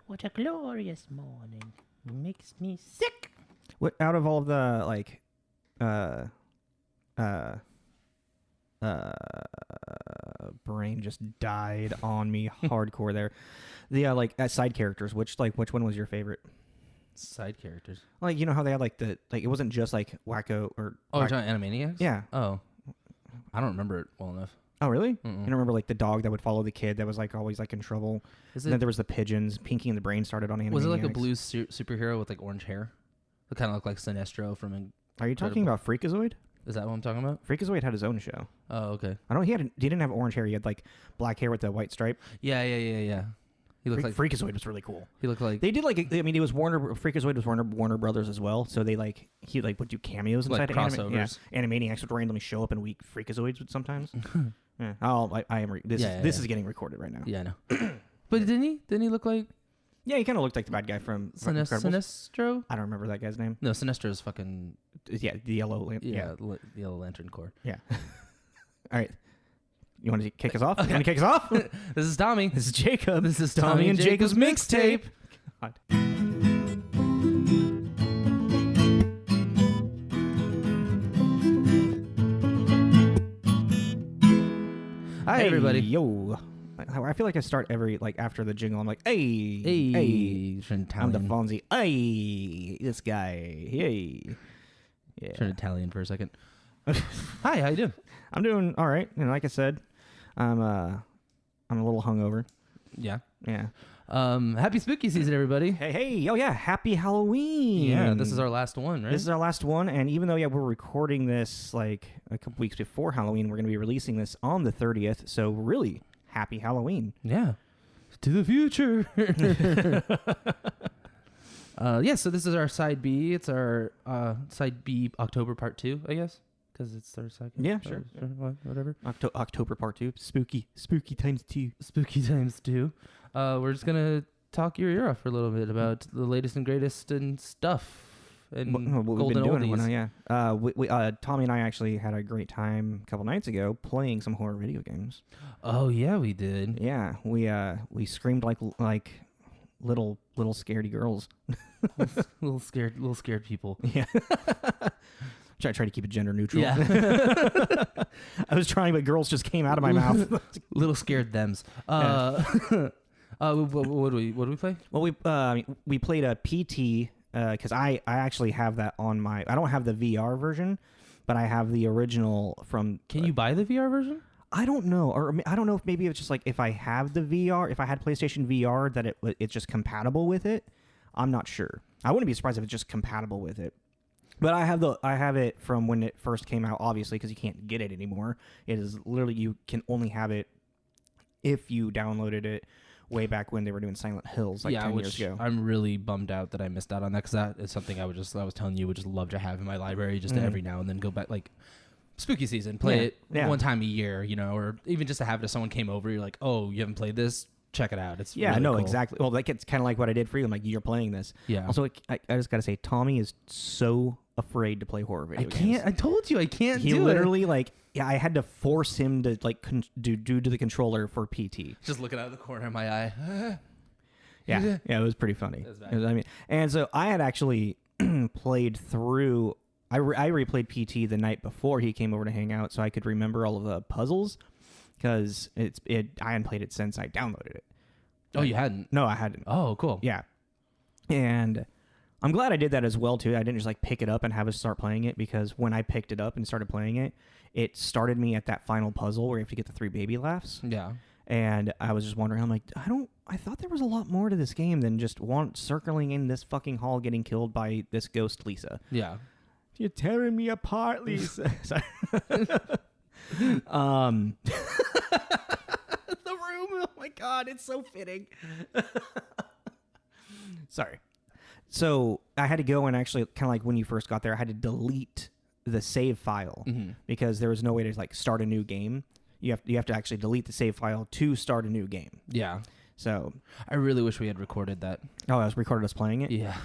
What a glorious morning. It makes me sick. What out of all of the brain just died on me hardcore there. The side characters, which one was your favorite? Side characters. Like, you know how they had it wasn't just like Wacko or you're talking Animaniacs? Yeah. Oh. I don't remember it well enough. Oh, really? Mm-mm. You don't remember like the dog that would follow the kid that was like always like in trouble? And then there was the pigeons. Pinky and the Brain started on Animaniacs. Was it like a blue superhero with like orange hair? It kind of looked like Sinestro from Are you talking about Freakazoid? Is that what I'm talking about? Freakazoid had his own show. Oh, okay. He didn't have orange hair. He had like black hair with the white stripe. Yeah. He looked like Freakazoid was really cool. He looked like they did it was Freakazoid was Warner Brothers as well. So they he would do cameos inside crossovers. Animaniacs would randomly show up in week Freakazoids would sometimes. Yeah. This is getting recorded right now. Yeah, I know. But didn't he look like? Yeah, he kind of looked like the bad guy from Sinestro. I don't remember that guy's name. No, Sinestro's fucking. Yeah, the yellow. The Yellow Lantern Corps. Yeah. All right. You want to kick us off? Okay. You want to kick us off? This is Tommy. This is Jacob. This is Tommy and Jacob's mixtape. God. Hi, everybody. Yo. I feel like I start every, after the jingle, I'm like, hey. I'm the Fonzie. Hey, this guy. Hey. Yeah. Turn Italian for a second. Hi, how you doing? I'm doing all right. Like I said, I'm a little hungover. Yeah. Yeah. Happy spooky season, everybody. Hey. Oh, yeah. Happy Halloween. Yeah, this is our last one, right? This is our last one. And even though, we're recording this a couple weeks before Halloween, we're going to be releasing this on the 30th. So really, happy Halloween. Yeah. To the future. So this is our side B. It's our side B October part 2, I guess. Because it's our second. Yeah, sure. Whatever. October part 2. Spooky times 2. Spooky times 2. We're just going to talk your ear off for a little bit about the latest and greatest and stuff. And what we've been doing. Tommy and I actually had a great time a couple nights ago playing some horror video games. Oh, yeah, we did. Yeah, we screamed like little scaredy girls. little scared people. Yeah. Try to keep it gender neutral. Yeah. I was trying, but girls just came out of my mouth. Little scared thems. What do we play? Well, we played a PT because I actually have that on my. I don't have the VR version, but I have the original from. Can you buy the VR version? I don't know, or I don't know if maybe it's just if I have the VR, if I had PlayStation VR, that it's just compatible with it. I'm not sure. I wouldn't be surprised if it's just compatible with it. But I have it from when it first came out, obviously, because you can't get it anymore. It is literally, you can only have it if you downloaded it way back when they were doing Silent Hills 10 years ago. I'm really bummed out that I missed out on that, because that is something I was telling you would just love to have in my library, just to every now and then go back, spooky season, play it one time a year, or even just to have it if someone came over, you're like, oh, you haven't played this? Check it out. It's really cool. Exactly. Well, it's kind of like what I did for you. I'm like, you're playing this. Yeah. Also, I just got to say, Tommy is so afraid to play horror video games. I told you I can't do it. He literally, I had to force him to, do to the controller for PT. Just looking out of the corner of my eye. Yeah, it was pretty funny. And so I had actually played through... I replayed PT the night before he came over to hang out so I could remember all of the puzzles, because I hadn't played it since I downloaded it. Oh, you hadn't? No, I hadn't. Oh, cool. Yeah. And I'm glad I did that as well, too. I didn't just pick it up and have us start playing it, because when I picked it up and started playing it, it started me at that final puzzle where you have to get the 3 baby laughs. Yeah. And I was just wondering, I'm like, I thought there was a lot more to this game than just circling in this fucking hall getting killed by this ghost Lisa. Yeah. You're tearing me apart, Lisa. Sorry. The room, oh my god, it's so fitting. Sorry. So I had to go and actually, kind of like when you first got there, I had to delete the save file, because there was no way to start a new game. You have to actually delete the save file to start a new game. Yeah. So I really wish we had recorded that. Oh, I was recorded us playing it? Yeah.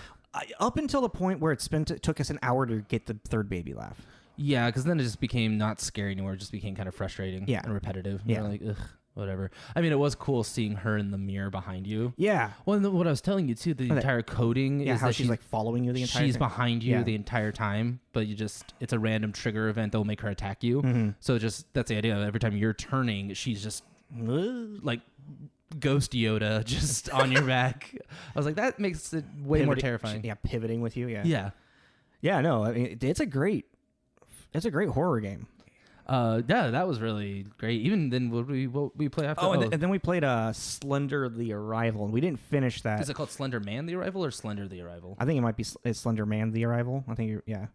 Up until the point where it took us an hour to get the 3rd baby laugh. Yeah, because then it just became not scary anymore. It just became kind of frustrating and repetitive. Yeah. We're like, ugh. whatever. I mean, it was cool seeing her in the mirror behind you. Yeah. Well, and what I was telling you too, the entire coding Yeah, is how that she's like following you the entire she's time. behind you Yeah. the entire time, but it's a random trigger event that will make her attack you. Mm-hmm. So that's the idea. Every time you're turning, she's just like Ghost Yoda just on your back. I was like, that makes it way more terrifying. Yeah, pivoting with you. Yeah. Yeah. Yeah. No, I mean, it's a great horror game. Yeah, that was really great. Even then, what we play after? Oh, and then we played Slender the Arrival, and we didn't finish that. Is it called Slender Man the Arrival or Slender the Arrival? I think it might be Slender Man the Arrival. I think yeah.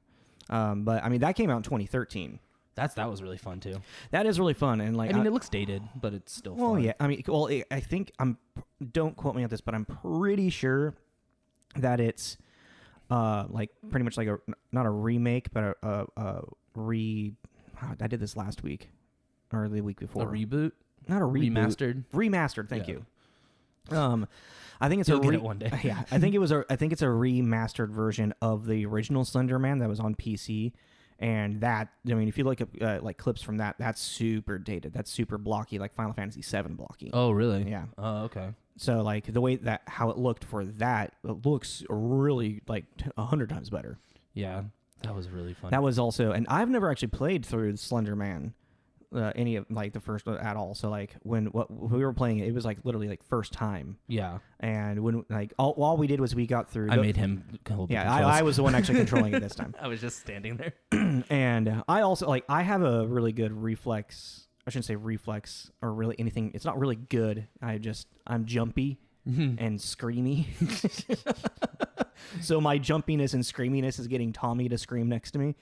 But I mean, that came out in 2013. That was really fun too. That is really fun, and like I mean, it looks dated, but it's still fun. Oh yeah, I mean, well, I think don't quote me on this, but I'm pretty sure that it's like pretty much like not a remake, but I did this last week or the week before. A reboot? Not a reboot. Remastered. Thank you. I think it's You'll get it one day. Yeah, I think it's a remastered version of the original Slenderman that was on PC. And that, I mean, if you look at like clips from that, that's super dated. That's super blocky, like Final Fantasy VII blocky. Oh, really? Yeah. Oh, okay. So like the way how it looked for that, it looks really like 100 times better. Yeah, that was really fun. That was also, and I've never actually played through Slender Man, any of like the first at all. So like when we were playing it was like literally like first time. Yeah. And when like all we did was we got through. I made him hold. Yeah, I was the one actually controlling it this time. I was just standing there. And I also like I have a really good reflex. I shouldn't say reflex or really anything. It's not really good. I'm jumpy and screamy. So my jumpiness and screaminess is getting Tommy to scream next to me.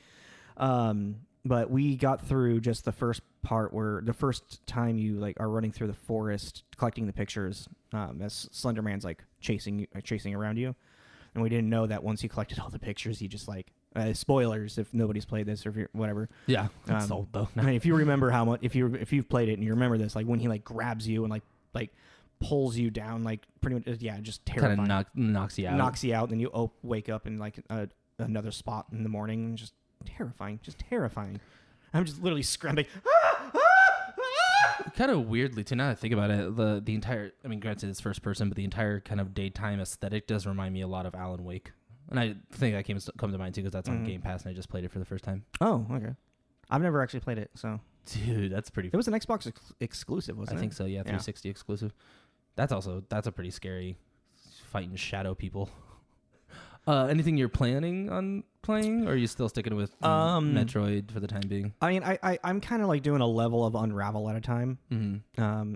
But we got through just the first part where the first time you like are running through the forest collecting the pictures as Slenderman's like chasing around you. And we didn't know that once he collected all the pictures, he just like spoilers if nobody's played this or if whatever. Yeah, it's old though. I mean, if you remember how much, if you've played it and you remember this, like when he like grabs you and like pulls you down, like pretty much, yeah, just terrifying. Kind of knocks you out. Knocks you out, then you wake up in like another spot in the morning, just terrifying. I'm just literally screaming. Kind of weirdly too. Now that I think about it, the entire, I mean, granted it's first person, but the entire kind of daytime aesthetic does remind me a lot of Alan Wake, and I think that come to mind too because that's on Game Pass and I just played it for the first time. Oh, okay. I've never actually played it, so dude, that's pretty. It was an Xbox exclusive, wasn't it? I think so. Yeah, 360 exclusive. That's a pretty scary fighting shadow people. Anything you're planning on playing, or are you still sticking with Metroid for the time being? I mean, I'm kind of like doing a level of Unravel at a time. Mm-hmm.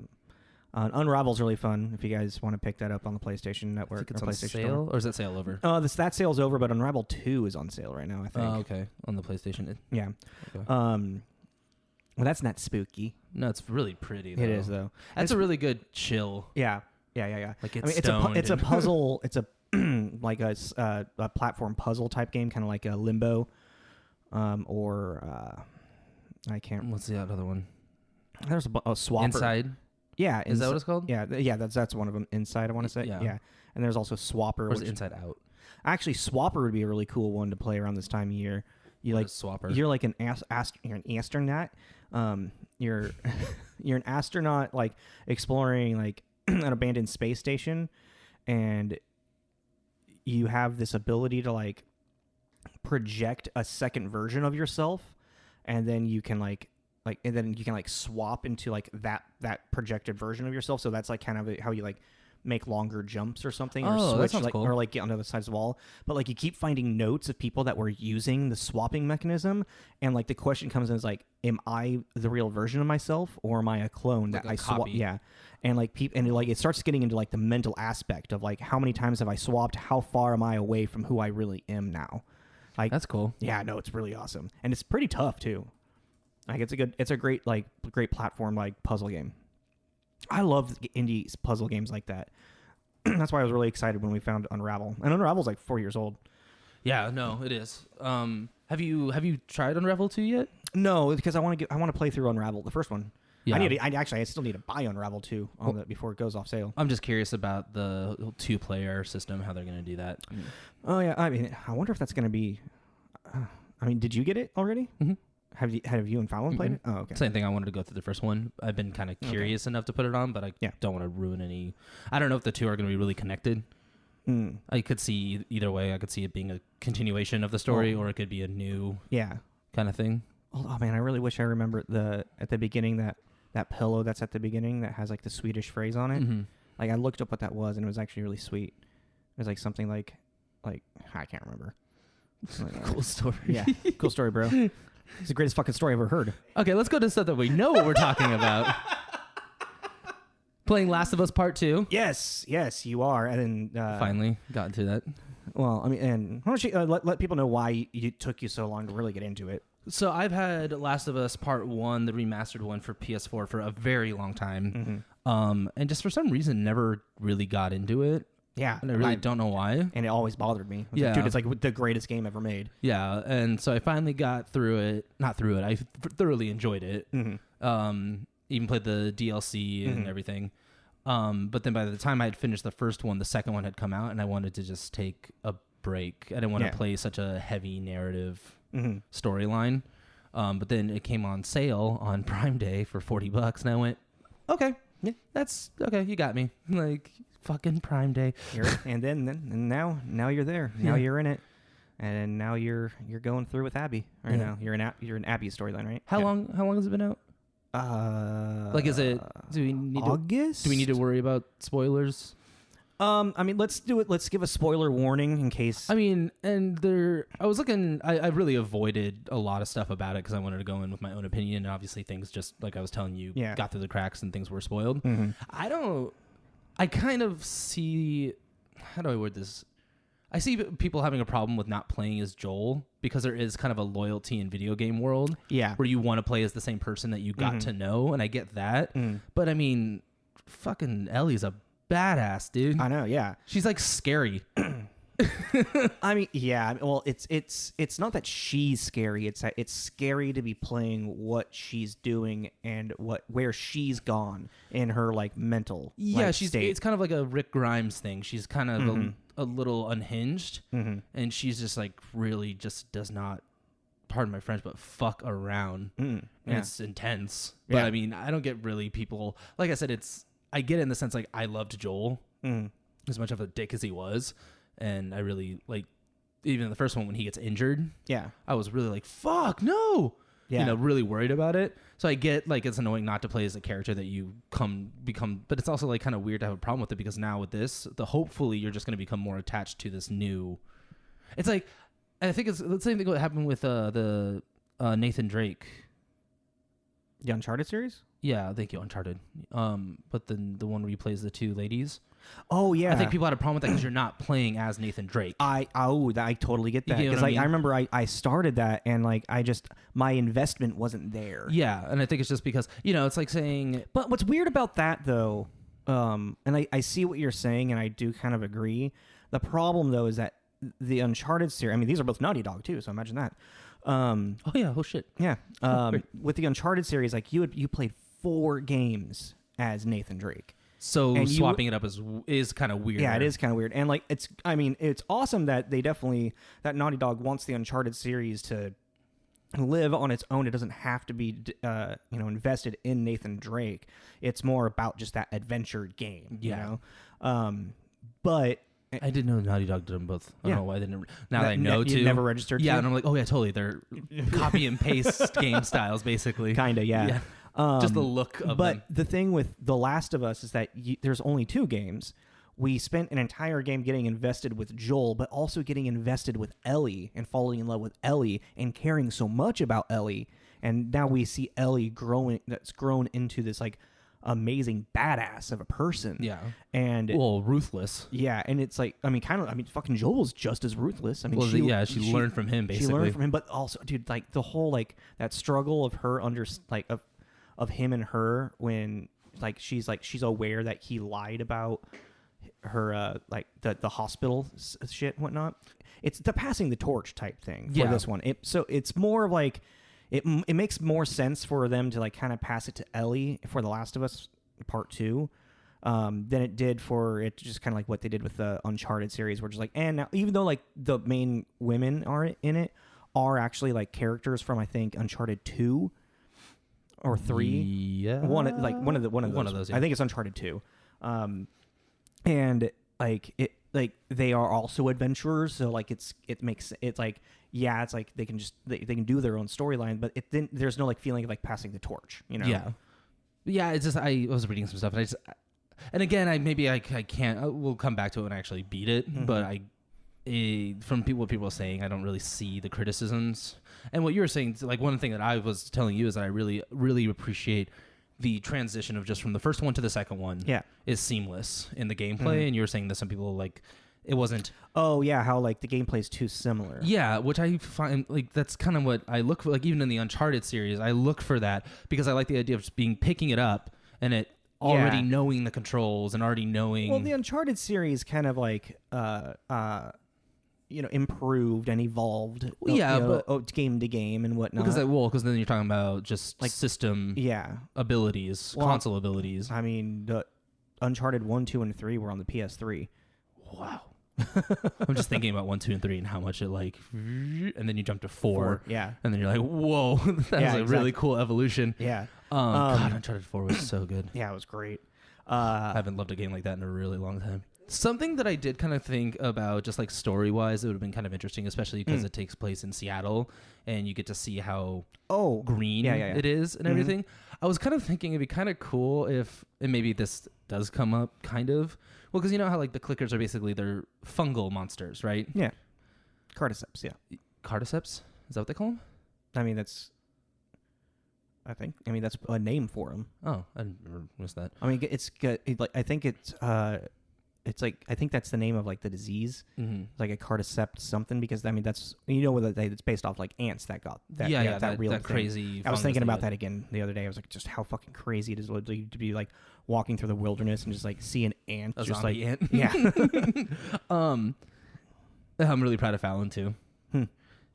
Unravel's really fun. If you guys want to pick that up on the PlayStation Network, I think it's or on PlayStation sale, Store. or is that sale over? That sale's over, but Unravel 2 is on sale right now, I think. Oh, okay, on the PlayStation. Yeah. Okay. Well, that's not spooky. No, it's really pretty. Though. It is though. That's a really good chill. Yeah. Like I mean, it's a puzzle. It's a like a platform puzzle type game, kind of like a Limbo, or I can't. What's the other one? There's a Swapper. Inside. Yeah, is that what it's called? Yeah. That's one of them. Inside, I want to say. Yeah. And there's also Swapper. Or is it Inside Out? Actually, Swapper would be a really cool one to play around this time of year. You what like is Swapper? You're like you're an astronaut. You're an astronaut like exploring like an abandoned space station, and you have this ability to like project a second version of yourself, and then you can swap into like that projected version of yourself. So that's like kind of how you like make longer jumps or something, or that switch sounds like cool. or like get on the other side of the wall. But like you keep finding notes of people that were using the swapping mechanism, and like the question comes in is like, am I the real version of myself, or am I a clone like that I swap? Yeah. And like it starts getting into like the mental aspect of like how many times have I swapped? How far am I away from who I really am now? Like that's cool. Yeah, no, it's really awesome, and it's pretty tough too. Like it's a great platform like puzzle game. I love indie puzzle games like that. That's why I was really excited when we found Unravel, and Unravel's like 4 years old. Yeah, no, it is. Have you tried Unravel 2 yet? No, because I want to play through Unravel, the first one. Yeah. I still need to buy Unravel 2 before it goes off sale. I'm just curious about the 2-player system, how they're going to do that. Oh yeah, I mean, I wonder if that's going to be. I mean, did you get it already? Mm-hmm. Have you and Fallon played it? Oh, okay. Same thing. I wanted to go through the first one. I've been kind of curious enough to put it on, but I don't want to ruin any. I don't know if the two are going to be really connected. I could see either way. I could see it being a continuation of the story, or it could be a new kind of thing. Oh man, I really wish I remember at the beginning that pillow that's at the beginning that has like the Swedish phrase on it. Like I looked up what that was, and it was actually really sweet. It was like something like I can't remember. Cool story. Yeah, cool story, bro. It's the greatest fucking story I've ever heard. Okay, let's go to stuff that we know what we're talking about. Playing Last of Us Part 2. Yes, you are. And then finally got into that. Well, I mean, and why don't you let people know why it took you so long to really get into it? So I've had Last of Us Part 1, the remastered one for PS4 for a very long time. And just for some reason never really got into it. Yeah. And I really don't know why. And it always bothered me. Like, dude, it's like the greatest game ever made. Yeah. And so I finally got through it. Not through it. I thoroughly enjoyed it. Even played the DLC and everything. But then by the time I had finished the first one, the second one had come out, and I wanted to just take a break. I didn't want to play such a heavy narrative storyline. But then it came on sale on Prime Day for $40, and I went, okay, that's okay. You got me. Like, fucking Prime Day. And now you're there. Now you're in it, and now you're going through with Abby. Right now you're in Abby's storyline, right? How long has it been out? Like, is it? Do we need August? Do we need to worry about spoilers? I mean, let's do it. Let's give a spoiler warning in case. I mean, I was looking. I really avoided a lot of stuff about it because I wanted to go in with my own opinion. And obviously, things just like I was telling you, got through the cracks and things were spoiled. I kind of see. How do I word this? I see people having a problem with not playing as Joel because there is kind of a loyalty in video game world. Yeah. Where you want to play as the same person that you got to know, and I get that. But I mean, fucking Ellie's a badass, dude. I know, yeah. She's like scary. I mean, yeah. Well, it's not that she's scary. It's that it's scary to be playing what she's doing and where she's gone in her like mental. Yeah, state. It's kind of like a Rick Grimes thing. She's kind of a little unhinged, and she's just like really just does not, pardon my French, but fuck around. And it's intense. But I mean, I don't get really people, like I said, I get it in the sense like I loved Joel as much of a dick as he was, and I really like even in the first one when he gets injured. Yeah, I was really like, fuck no. Yeah, really worried about it. So I get like it's annoying not to play as a character that you become, but it's also like kind of weird to have a problem with it because now with this, hopefully you're just going to become more attached to this new. It's like I think it's the same thing that happened with the Nathan Drake. The Uncharted series? Yeah, thank you, Uncharted. But then the one where he plays the two ladies. Oh yeah, I think people had a problem with that because you're not playing as Nathan Drake. I totally get that because I remember I started that and like my investment wasn't there. Yeah, and I think it's just because it's like saying. But what's weird about that though, and I see what you're saying and I do kind of agree. The problem though is that the Uncharted series. I mean, these are both Naughty Dog too, so imagine that. Oh yeah, oh shit. Yeah. With the Uncharted series, like you played 4 games as Nathan Drake. So swapping it up is kind of weird. Yeah, it is kind of weird. And like it's awesome that that Naughty Dog wants the Uncharted series to live on its own. It doesn't have to be invested in Nathan Drake. It's more about just that adventure game, you know. But I didn't know Naughty Dog did them both. I don't know why I didn't. Now that I know too. You never registered. Yeah, and I'm like, oh yeah, totally. They're copy and paste game styles, basically. Kinda, yeah. Just the look of them. But the thing with The Last of Us is that there's only 2 games. We spent an entire game getting invested with Joel, but also getting invested with Ellie and falling in love with Ellie and caring so much about Ellie. And now we see Ellie that's grown into this like amazing badass of a person. Yeah. And ruthless. Yeah, and it's like fucking Joel's just as ruthless. I mean, she learned from him basically. She learned from him, but also dude, like the whole like that struggle of her of him and her when like she's aware that he lied about her like the hospital shit and whatnot. It's the passing the torch type thing for this one. So it's more of like it makes more sense for them to like kind of pass it to Ellie for The Last of Us Part 2 than it did for it just kind of like what they did with the Uncharted series, where just like, and now even though like the main women are in it are actually like characters from I think Uncharted 2 or 3. Yeah, one of those. Yeah. I think it's Uncharted 2. And like it, like they are also adventurers, so like it's like it's like they can do their own storyline, but there's no like feeling of like passing the torch, you know. Yeah, it's just I was reading some stuff and again I can't we'll come back to it when I actually beat it, but from what people are saying, I don't really see the criticisms. And what you were saying, like one thing that I was telling you is that I really, really appreciate the transition of just from the first one to the second one. Yeah, is seamless in the gameplay. And you were saying that some people like it wasn't. Oh yeah, how like the gameplay is too similar. Yeah, which I find like that's kind of what I look for. Like even in the Uncharted series, I look for that because I like the idea of just picking it up and it already knowing the controls and already knowing. Well, the Uncharted series kind of like improved and evolved. Game to game and whatnot. Because then you're talking about just like system abilities, console abilities. I mean, the Uncharted 1, 2, and 3 were on the PS3. Wow. I'm just thinking about 1, 2, and 3 and how much it like, and then you jump to 4. Yeah. And then you're like, whoa, that was a really cool evolution. Yeah. God, Uncharted 4 was so good. Yeah, it was great. I haven't loved a game like that in a really long time. Something that I did kind of think about, just like story-wise, it would have been kind of interesting, especially because it takes place in Seattle, and you get to see how green it is and everything. I was kind of thinking it'd be kind of cool if, and maybe this does come up, kind of, well, because you know how like the clickers are basically they're fungal monsters, right? Yeah, Cordyceps. Yeah, Cordyceps. Is that what they call them? I mean that's a name for them. Oh, I never missed that. I mean, it's good. I think I think that's the name of like the disease, like a Cordyceps something, because I mean that's it's based off like ants that got that real that crazy. I was thinking about that again the other day. I was like, just how fucking crazy it is to be like walking through the wilderness and just like see an ant, just like ant. Yeah. I'm really proud of Fallon too.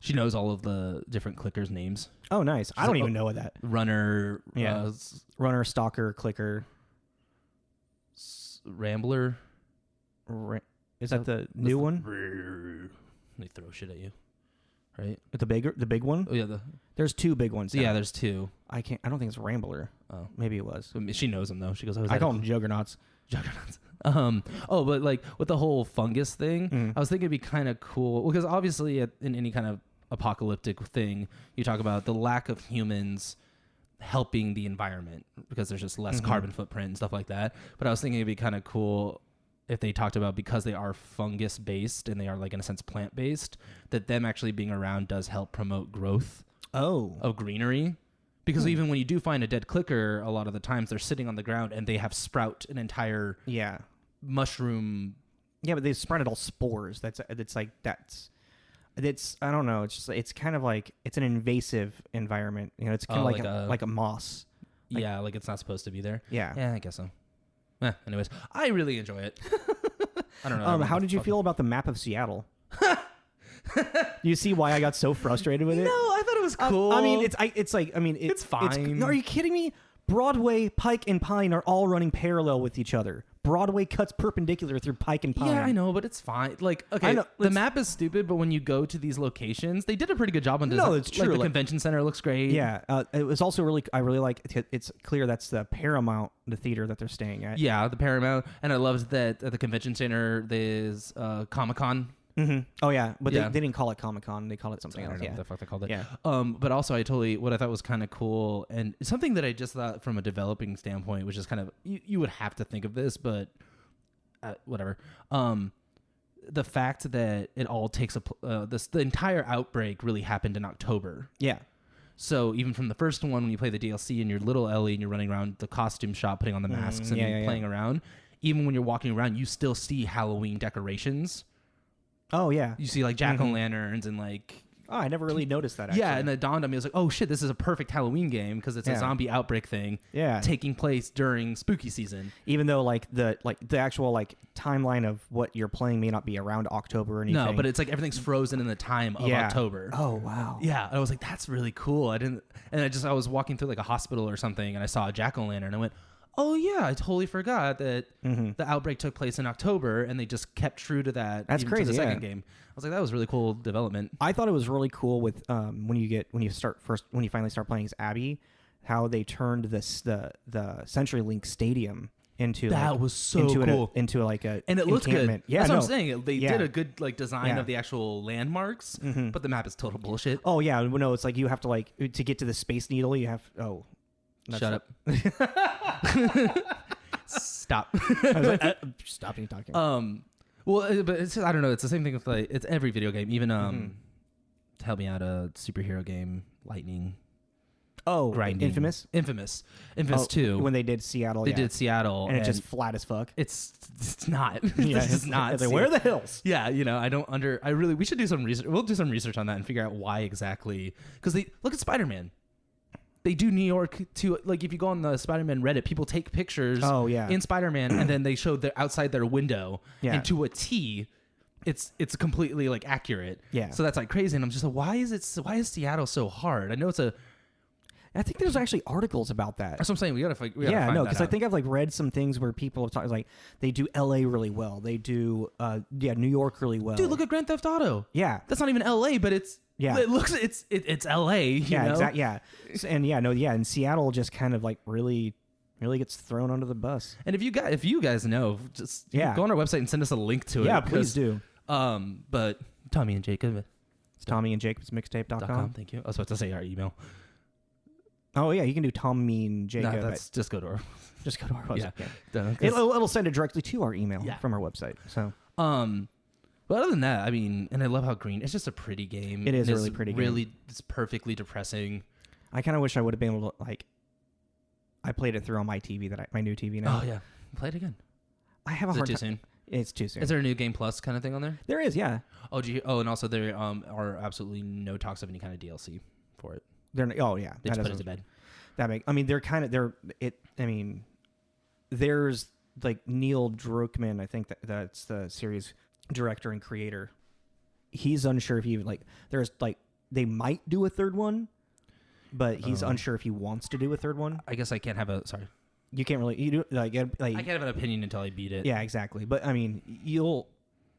She knows all of the different clickers' names. Oh, nice. I don't even know what that. Runner. Runner, stalker, clicker, rambler. Is that the new one? They throw shit at you, right? The big one. Oh yeah, there's two big ones. Yeah, there's two. I don't think it's Rambler. Oh, maybe it was. She knows them though. She goes, I call them juggernauts. Juggernauts. But like with the whole fungus thing, I was thinking it'd be kind of cool because obviously in any kind of apocalyptic thing, you talk about the lack of humans helping the environment because there's just less carbon footprint and stuff like that. But I was thinking it'd be kind of cool if they talked about, because they are fungus based and they are like in a sense plant based, that them actually being around does help promote growth of greenery. Because even when you do find a dead clicker, a lot of the times they're sitting on the ground and they have sprout an entire mushroom. Yeah, but they sprouted all spores. It's I don't know. It's just it's kind of like it's an invasive environment. You know, it's kind of like a moss. Like it's not supposed to be there. Yeah, I guess so. Anyways, I really enjoy it. I don't know. How did you feel about the map of Seattle? You see why I got so frustrated with it? No, I thought it was cool. It's fine. No, are you kidding me? Broadway, Pike, and Pine are all running parallel with each other. Broadway cuts perpendicular through Pike and Pine. Yeah, I know, but it's fine. Like, okay, the map is stupid, but when you go to these locations, they did a pretty good job on design. No, it's true. Like, the convention center looks great. Yeah, it was also I really like. It's clear that's the Paramount, the theater that they're staying at. Yeah, the Paramount, and I loved that at the convention center there's Comic-Con. Mm-hmm. Oh yeah, but they didn't call it Comic-Con. They called it something else. I don't know what the fuck they called it. Yeah. But also what I thought was kind of cool, and something that I just thought from a developing standpoint, which is kind of you would have to think of this, but whatever. The fact that it all takes the entire outbreak really happened in October. Yeah. So even from the first one, when you play the DLC and you're little Ellie and you're running around the costume shop, putting on the masks and playing around, even when you're walking around, you still see Halloween decorations. Oh, yeah. You see, like, jack-o'-lanterns and, like... Oh, I never really noticed that, actually. Yeah, and it dawned on me. I was like, oh, shit, this is a perfect Halloween game because it's a zombie outbreak thing taking place during spooky season. Even though, like, the actual, like, timeline of what you're playing may not be around October or anything. No, but it's like everything's frozen in the time of October. Oh, wow. Yeah, I was like, that's really cool. I was walking through, like, a hospital or something, and I saw a jack-o'-lantern, and I went... Oh yeah, I totally forgot that the outbreak took place in October, and they just kept true to that. That's even crazy. To the second game, I was like, that was really cool development. I thought it was really cool with when you finally start playing as Abby, how they turned the CenturyLink Stadium into that like, was so into cool into like a and it looks good. Yeah, that's what I'm saying. They did a good like design Yeah. of the actual landmarks, but the map is total bullshit. Oh yeah, no, it's like you have to like to get to the Space Needle. You have Shut up. Stop. I was like, stop me talking. Well, but it's I don't know. It's the same thing with like it's every video game. Even help me out, a superhero game, Lightning. Oh, grinding. Infamous 2. When they did Seattle, they did Seattle, and it's just flat as fuck. It's not. Yeah, it's just not. It's like, where are the hills? Yeah, we should do some research. We'll do some research on that and figure out why exactly. Because they look at Spider-Man. They do New York too. Like if you go on the Spider-Man Reddit, people take pictures. Oh, yeah. In Spider-Man, and then they show outside their window, Yeah. and to a T. It's completely like accurate. Yeah. So that's like crazy, and I'm just like, why is Seattle so hard? I know it's a. I think there's actually articles about that. That's what I'm saying. We gotta find because I think I've like read some things where people have talked like they do L.A. really well. They do New York really well. Dude, look at Grand Theft Auto. Yeah, that's not even L.A., but it's It looks it's L.A. Yeah, exactly. Yeah, and and Seattle just kind of like really gets thrown under the bus. And if you guys know, just go on our website and send us a link to it. Yeah, please do. But Tommy and Jacob. It's TommyandJacobsMixtape.com. Thank you. I was about to say our email. Oh yeah, you can do Tommy and Jacob. No, just go to our website. Yeah. It'll send it directly to our email from our website. So but other than that, I mean, and I love how green. It's just a pretty game. It is a really pretty game. Really, it's perfectly depressing. I kind of wish I would have been able to like. I played it through on my TV my new TV now. Oh yeah, play it again. I have a hard time. Too soon? It's too soon. Is there a new Game Plus kind of thing on there? There is, yeah. Oh, and also there are absolutely no talks of any kind of DLC for it. Oh yeah, they just put it to bed. There's like Neil Druckmann. I think that's the series director and creator. He's unsure if he even there's they might do a third one, but he's unsure if he wants to do a third one. I guess I can't have a You can't really I can't have an opinion until I beat it. Yeah, exactly. But I mean,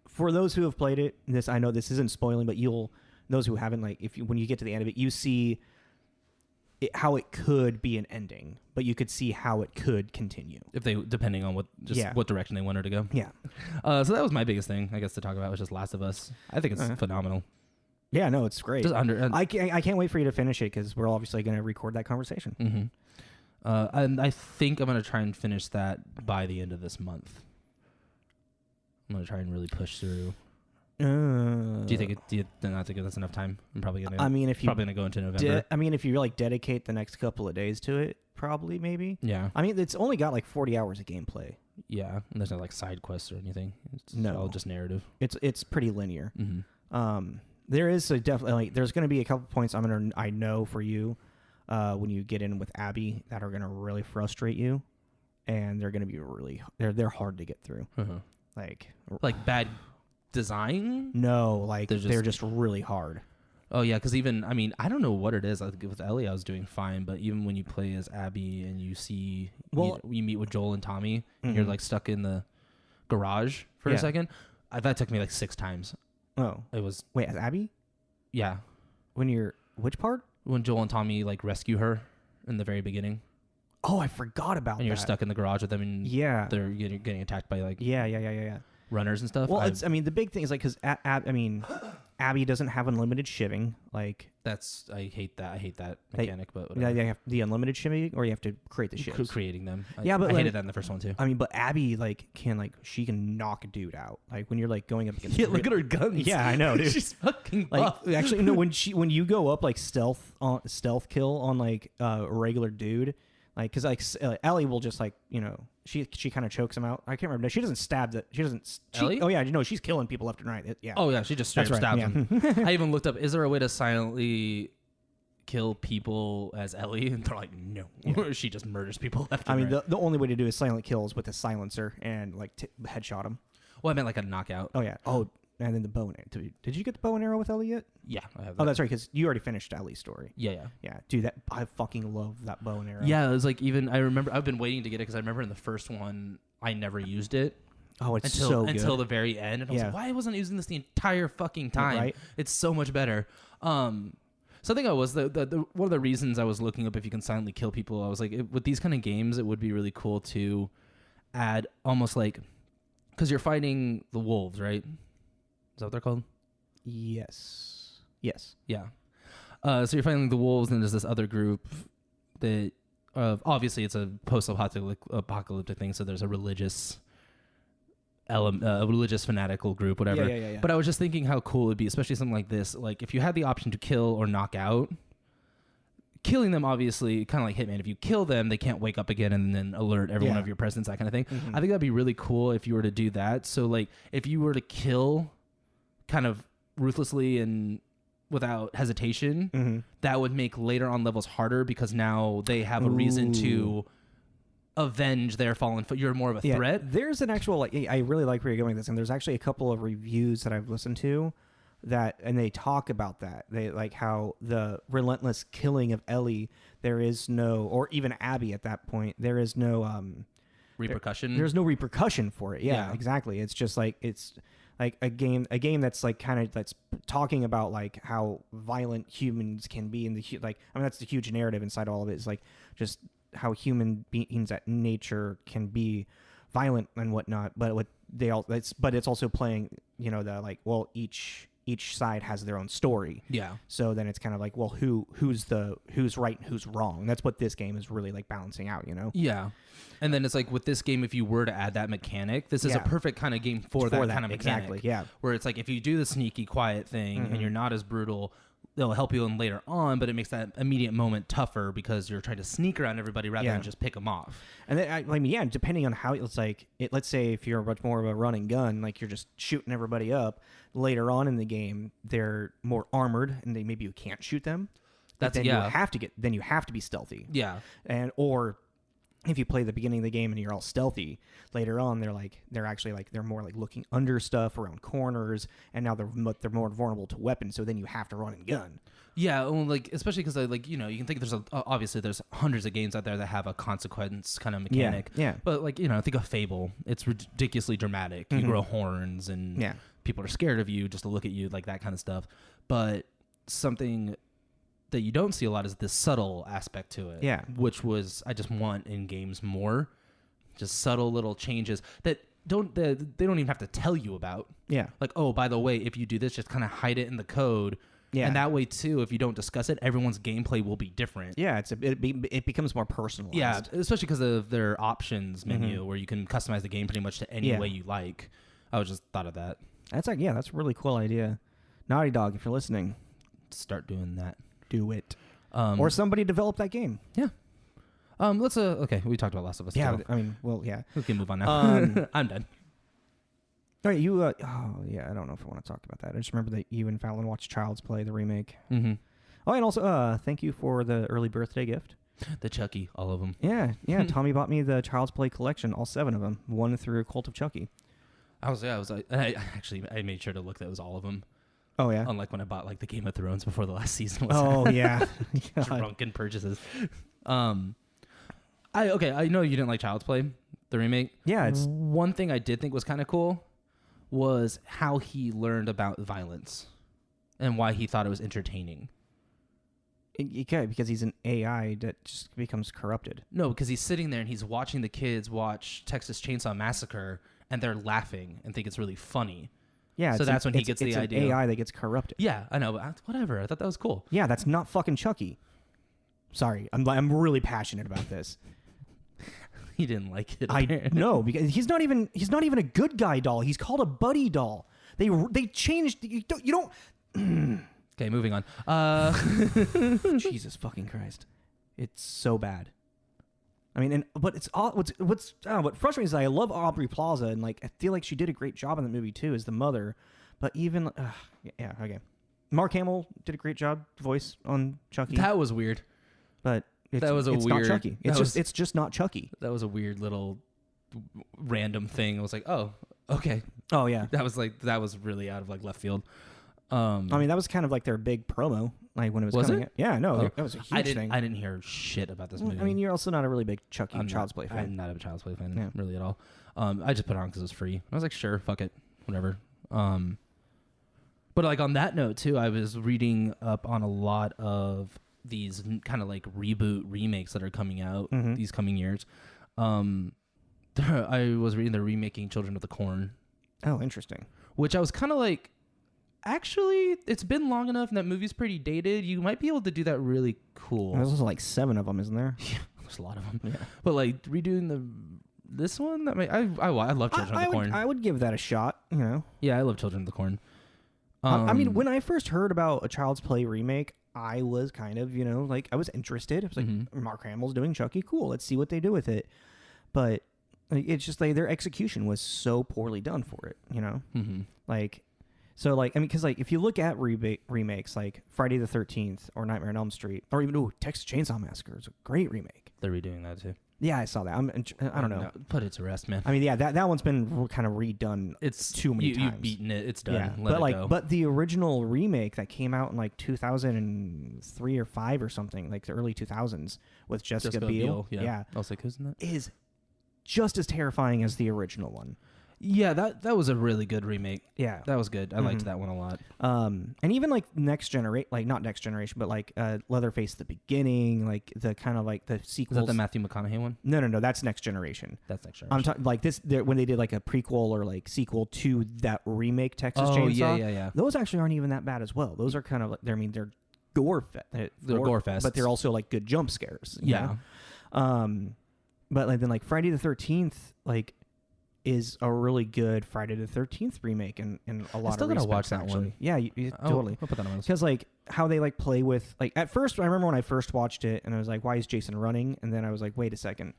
for those who have played it, I know this isn't spoiling, but those who haven't, when you get to the end of it, you see how it could be an ending, but you could see how it could continue if depending on what direction they want her to go. Yeah. So that was my biggest thing, I guess, to talk about was just Last of Us. I think it's phenomenal. Yeah, no, it's great. I can't wait for you to finish it because we're obviously going to record that conversation. Mm-hmm. And I think I'm going to try and finish that by the end of this month. I'm going to try and really push through. Do you not think that's enough time? I'm probably going to. I mean, if you probably going to go into November. If you dedicate the next couple of days to it, probably maybe. Yeah. I mean, it's only got 40 hours of gameplay. Yeah, and there's no side quests or anything. It's all just narrative. It's pretty linear. Mm-hmm. There is definitely there's going to be a couple points I know for you when you get in with Abby that are going to really frustrate you, and they're going to be they're hard to get through. Like bad design? No, they're just really hard. Oh yeah, because even I don't know what it is. With Ellie, I was doing fine, but even when you play as Abby and you see you meet with Joel and Tommy, and you're stuck in the garage for a second, that took me 6 times. Oh, it was as Abby? Yeah. Which part? When Joel and Tommy rescue her in the very beginning. Oh, I forgot about that. And you're stuck in the garage with them, and they're getting attacked by runners and stuff. Well, the big thing is because Abby doesn't have unlimited shivving. I hate that mechanic. But you have the unlimited shivving, or you have to create the shivs. Creating them. But I hated that in the first one too. But Abby she can knock a dude out. When you're going up against. Yeah, look at her guns. Yeah, I know, dude. She's fucking buff. Actually, no. When you go up stealth kill on a regular dude. Because Ellie will just she kind of chokes him out. I can't remember. No, she doesn't stab that. She doesn't. Ellie? Oh yeah, she's killing people left and right. Yeah. Oh yeah, she just straight up stabs him. I even looked up. Is there a way to silently kill people as Ellie? And they're like, no. She just murders people left and right. The only way to do is silent kills with a silencer and headshot him. Well, I meant a knockout. Oh yeah. Oh and then the bow and arrow. Did you get the bow and arrow with Ellie yet? Yeah, I have that. Oh, that's right, because you already finished Ellie's story. Yeah. Yeah, dude, I fucking love that bow and arrow. Yeah, it was like I remember I've been waiting to get it because I remember in the first one I never used it. Oh, it's so good. Until the very end. And I was like, why wasn't I using this the entire fucking time? Right? It's so much better. So I think one of the reasons I was looking up if you can silently kill people, I was like, with these kind of games, it would be really cool to add almost like, because you're fighting the wolves, right? Is that what they're called? Yes. Yeah. So you're fighting the wolves, and there's this other group that, obviously it's a post-apocalyptic thing, so there's a religious a religious fanatical group, whatever. Yeah. But I was just thinking how cool it would be, especially something like this. Like if you had the option to kill or knock out, killing them, obviously, kind of like Hitman. If you kill them, they can't wake up again and then alert everyone of your presence, that kind of thing. I think that'd be really cool if you were to do that. So like if you were to kill kind of ruthlessly and without hesitation, that would make later on levels harder because now they have a reason to avenge their fallen foot. You're more of a threat. There's an actual, like, I really like where you're going with this, and there's actually a couple of reviews that I've listened to and they talk about that. They like how the relentless killing of Ellie, there is no, or even Abby at that point, there is no repercussion. There's no repercussion for it. Yeah, exactly. It's just like, it's like a game that's like kind of, that's talking about like how violent humans can be in that's the huge narrative inside all of it, is like just how human beings at nature can be violent and whatnot, but it's also playing, the like, well, each side has their own story. Yeah. So then it's kind of like, well, who's right and who's wrong? That's what this game is really like balancing out, Yeah. And then it's like with this game, if you were to add that mechanic, this is a perfect kind of game for that kind of mechanic. Exactly. Yeah. Where it's like if you do the sneaky, quiet thing and you're not as brutal, they'll help you in later on, but it makes that immediate moment tougher because you're trying to sneak around everybody rather than just pick them off. And then, depending on how it's like, let's say if you're much more of a run and gun, like you're just shooting everybody up, later on in the game, they're more armored and maybe you can't shoot them. You have to be stealthy. Yeah. Or if you play the beginning of the game and you're all stealthy, later on they're more like looking under stuff, around corners, and now they're more vulnerable to weapons. So then you have to run and gun. Yeah, well, like especially because you can think there's hundreds of games out there that have a consequence kind of mechanic. Yeah. But think of Fable. It's ridiculously dramatic. You grow horns and people are scared of you just to look at you, like that kind of stuff. But something that you don't see a lot is the subtle aspect to it. Yeah. Which I just want in games more. Just subtle little changes that they don't even have to tell you about. Yeah. Like, oh, by the way, if you do this, just kind of hide it in the code. Yeah. And that way too, if you don't discuss it, everyone's gamelay will be different. Yeah, it becomes more personalized. Yeah, especially because of their options menu where you can customize the game pretty much to any way you like. I was just thought of that. That's that's a really cool idea. Naughty Dog, if you're listening, start doing that. Do it. Or somebody develop that game. Yeah. Let's okay, we talked about Last of Us. Yeah, so. We can move on now. I'm done. All right, you. I don't know if I want to talk about that. I just remember that you and Fallon watched Child's Play, the remake. Mm-hmm. Oh, and also, thank you for the early birthday gift. The Chucky, all of them. Yeah. Tommy bought me the Child's Play collection, all 7 of them, 1 through Cult of Chucky. I made sure to look that it was all of them. Oh yeah. Unlike when I bought like the Game of Thrones before the last season was. Oh yeah. Drunken purchases. I know you didn't like Child's Play, the remake. Yeah, it's one thing I did think was kind of cool was how he learned about violence and why he thought it was entertaining. Okay, because he's an AI that just becomes corrupted. No, because he's sitting there and he's watching the kids watch Texas Chainsaw Massacre and they're laughing and think it's really funny. Yeah, so that's when he gets the idea. It's an AI that gets corrupted. Yeah, I know, but whatever. I thought that was cool. Yeah, that's not fucking Chucky. Sorry, I'm really passionate about this. He didn't like it. I know, because he's not even a good guy doll. He's called a buddy doll. They changed. You don't. Okay, moving on. Jesus fucking Christ, it's so bad. I mean, but it's all what frustrating is I love Aubrey Plaza and like I feel like she did a great job in that movie too as the mother. But even okay, Mark Hamill did a great job voice on Chucky. That was weird, but it's not Chucky. It's just not Chucky. That was a weird little random thing. I was like, oh, Okay. Oh yeah. That was really out of like left field. I mean, that was kind of like their big promo, like when it was coming. Yeah, no, that was a huge thing. I didn't hear shit about this movie. I mean, you're also not a really big Chucky Child's Play fan. I'm not a Child's Play fan, really at all. I just put it on because it was free. I was like, sure, fuck it, whatever. But like on that note too, I was reading up on a lot of these kind of like reboot remakes that are coming out these coming years. I was reading they're remaking Children of the Corn. Oh, interesting. Which I was kind of like, actually, it's been long enough and that movie's pretty dated. You might be able to do that really cool. There's also like 7 of them, isn't there? Yeah, there's a lot of them. Yeah. But like redoing this one, I love Children of the Corn. I would give that a shot, you know. Yeah, I love Children of the Corn. I mean, when I first heard about a Child's Play remake, I was kind of, you know, like I was interested. I was like, Mark Hamill's doing Chucky, cool. Let's see what they do with it. But it's just like their execution was so poorly done for it, you know. Like, so like I mean, because like if you look at remakes like Friday the 13th or Nightmare on Elm Street or even Texas Chainsaw Massacre is a great remake. They're redoing that too. Yeah, I saw that. I don't know. No, put it to rest, man. I mean, yeah, that one's been kind of redone. It's too many times. You've beaten it. It's done. Yeah, Let it go. But the original remake that came out in like 2003 or 5 or something, like the early 2000s, with Jessica Biel. Yeah. I was like, who's in that? Is just as terrifying as the original one. Yeah, that was a really good remake. Yeah, that was good. I liked that one a lot. And even like next generation, like not next generation, but like Leatherface at the beginning, like the kind of like the sequels. Is that the Matthew McConaughey one? No, that's next generation. That's next generation. I'm talking like this when they did like a prequel or like sequel to that remake Texas Chainsaw. Yeah. Those actually aren't even that bad as well. Those are kind of like they're gore fests, but they're also like good jump scares. Yeah. But like then like Friday the 13th like is a really good Friday the 13th remake in a lot of respects. I still gotta watch that actually. one. Yeah, totally. I'll put that on my list. Because like how they like play with like at first I remember when I first watched it and I was like, why is Jason running? And then I was like, wait a second,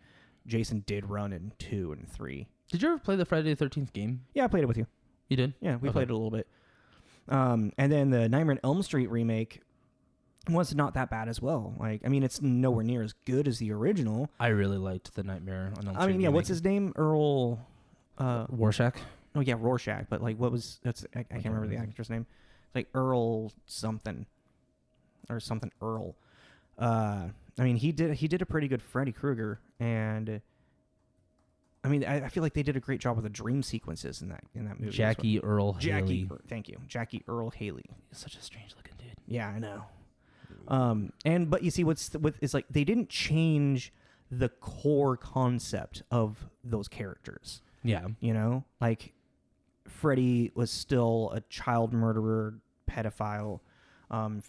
Jason did run in 2 and 3. Did you ever play the Friday the 13th game? Yeah, I played it with you. You did? Yeah, we played it a little bit. And then the Nightmare on Elm Street remake was not that bad as well. Like, I mean, it's nowhere near as good as the original. I really liked the Nightmare on Elm Street. I mean, yeah, what's his name? Earl Rorschach. Oh yeah, Rorschach. But like, I can't remember the actor's name. It's like Earl something or something Earl. I mean, he did a pretty good Freddy Krueger, and I mean, I feel like they did a great job with the dream sequences in that movie. Jackie Earl Haley. Thank you, Jackie Earl Haley. He's such a strange looking dude. Yeah, I know. But you see, it's like they didn't change the core concept of those characters. Yeah, you know, like Freddy was still a child murderer, pedophile. I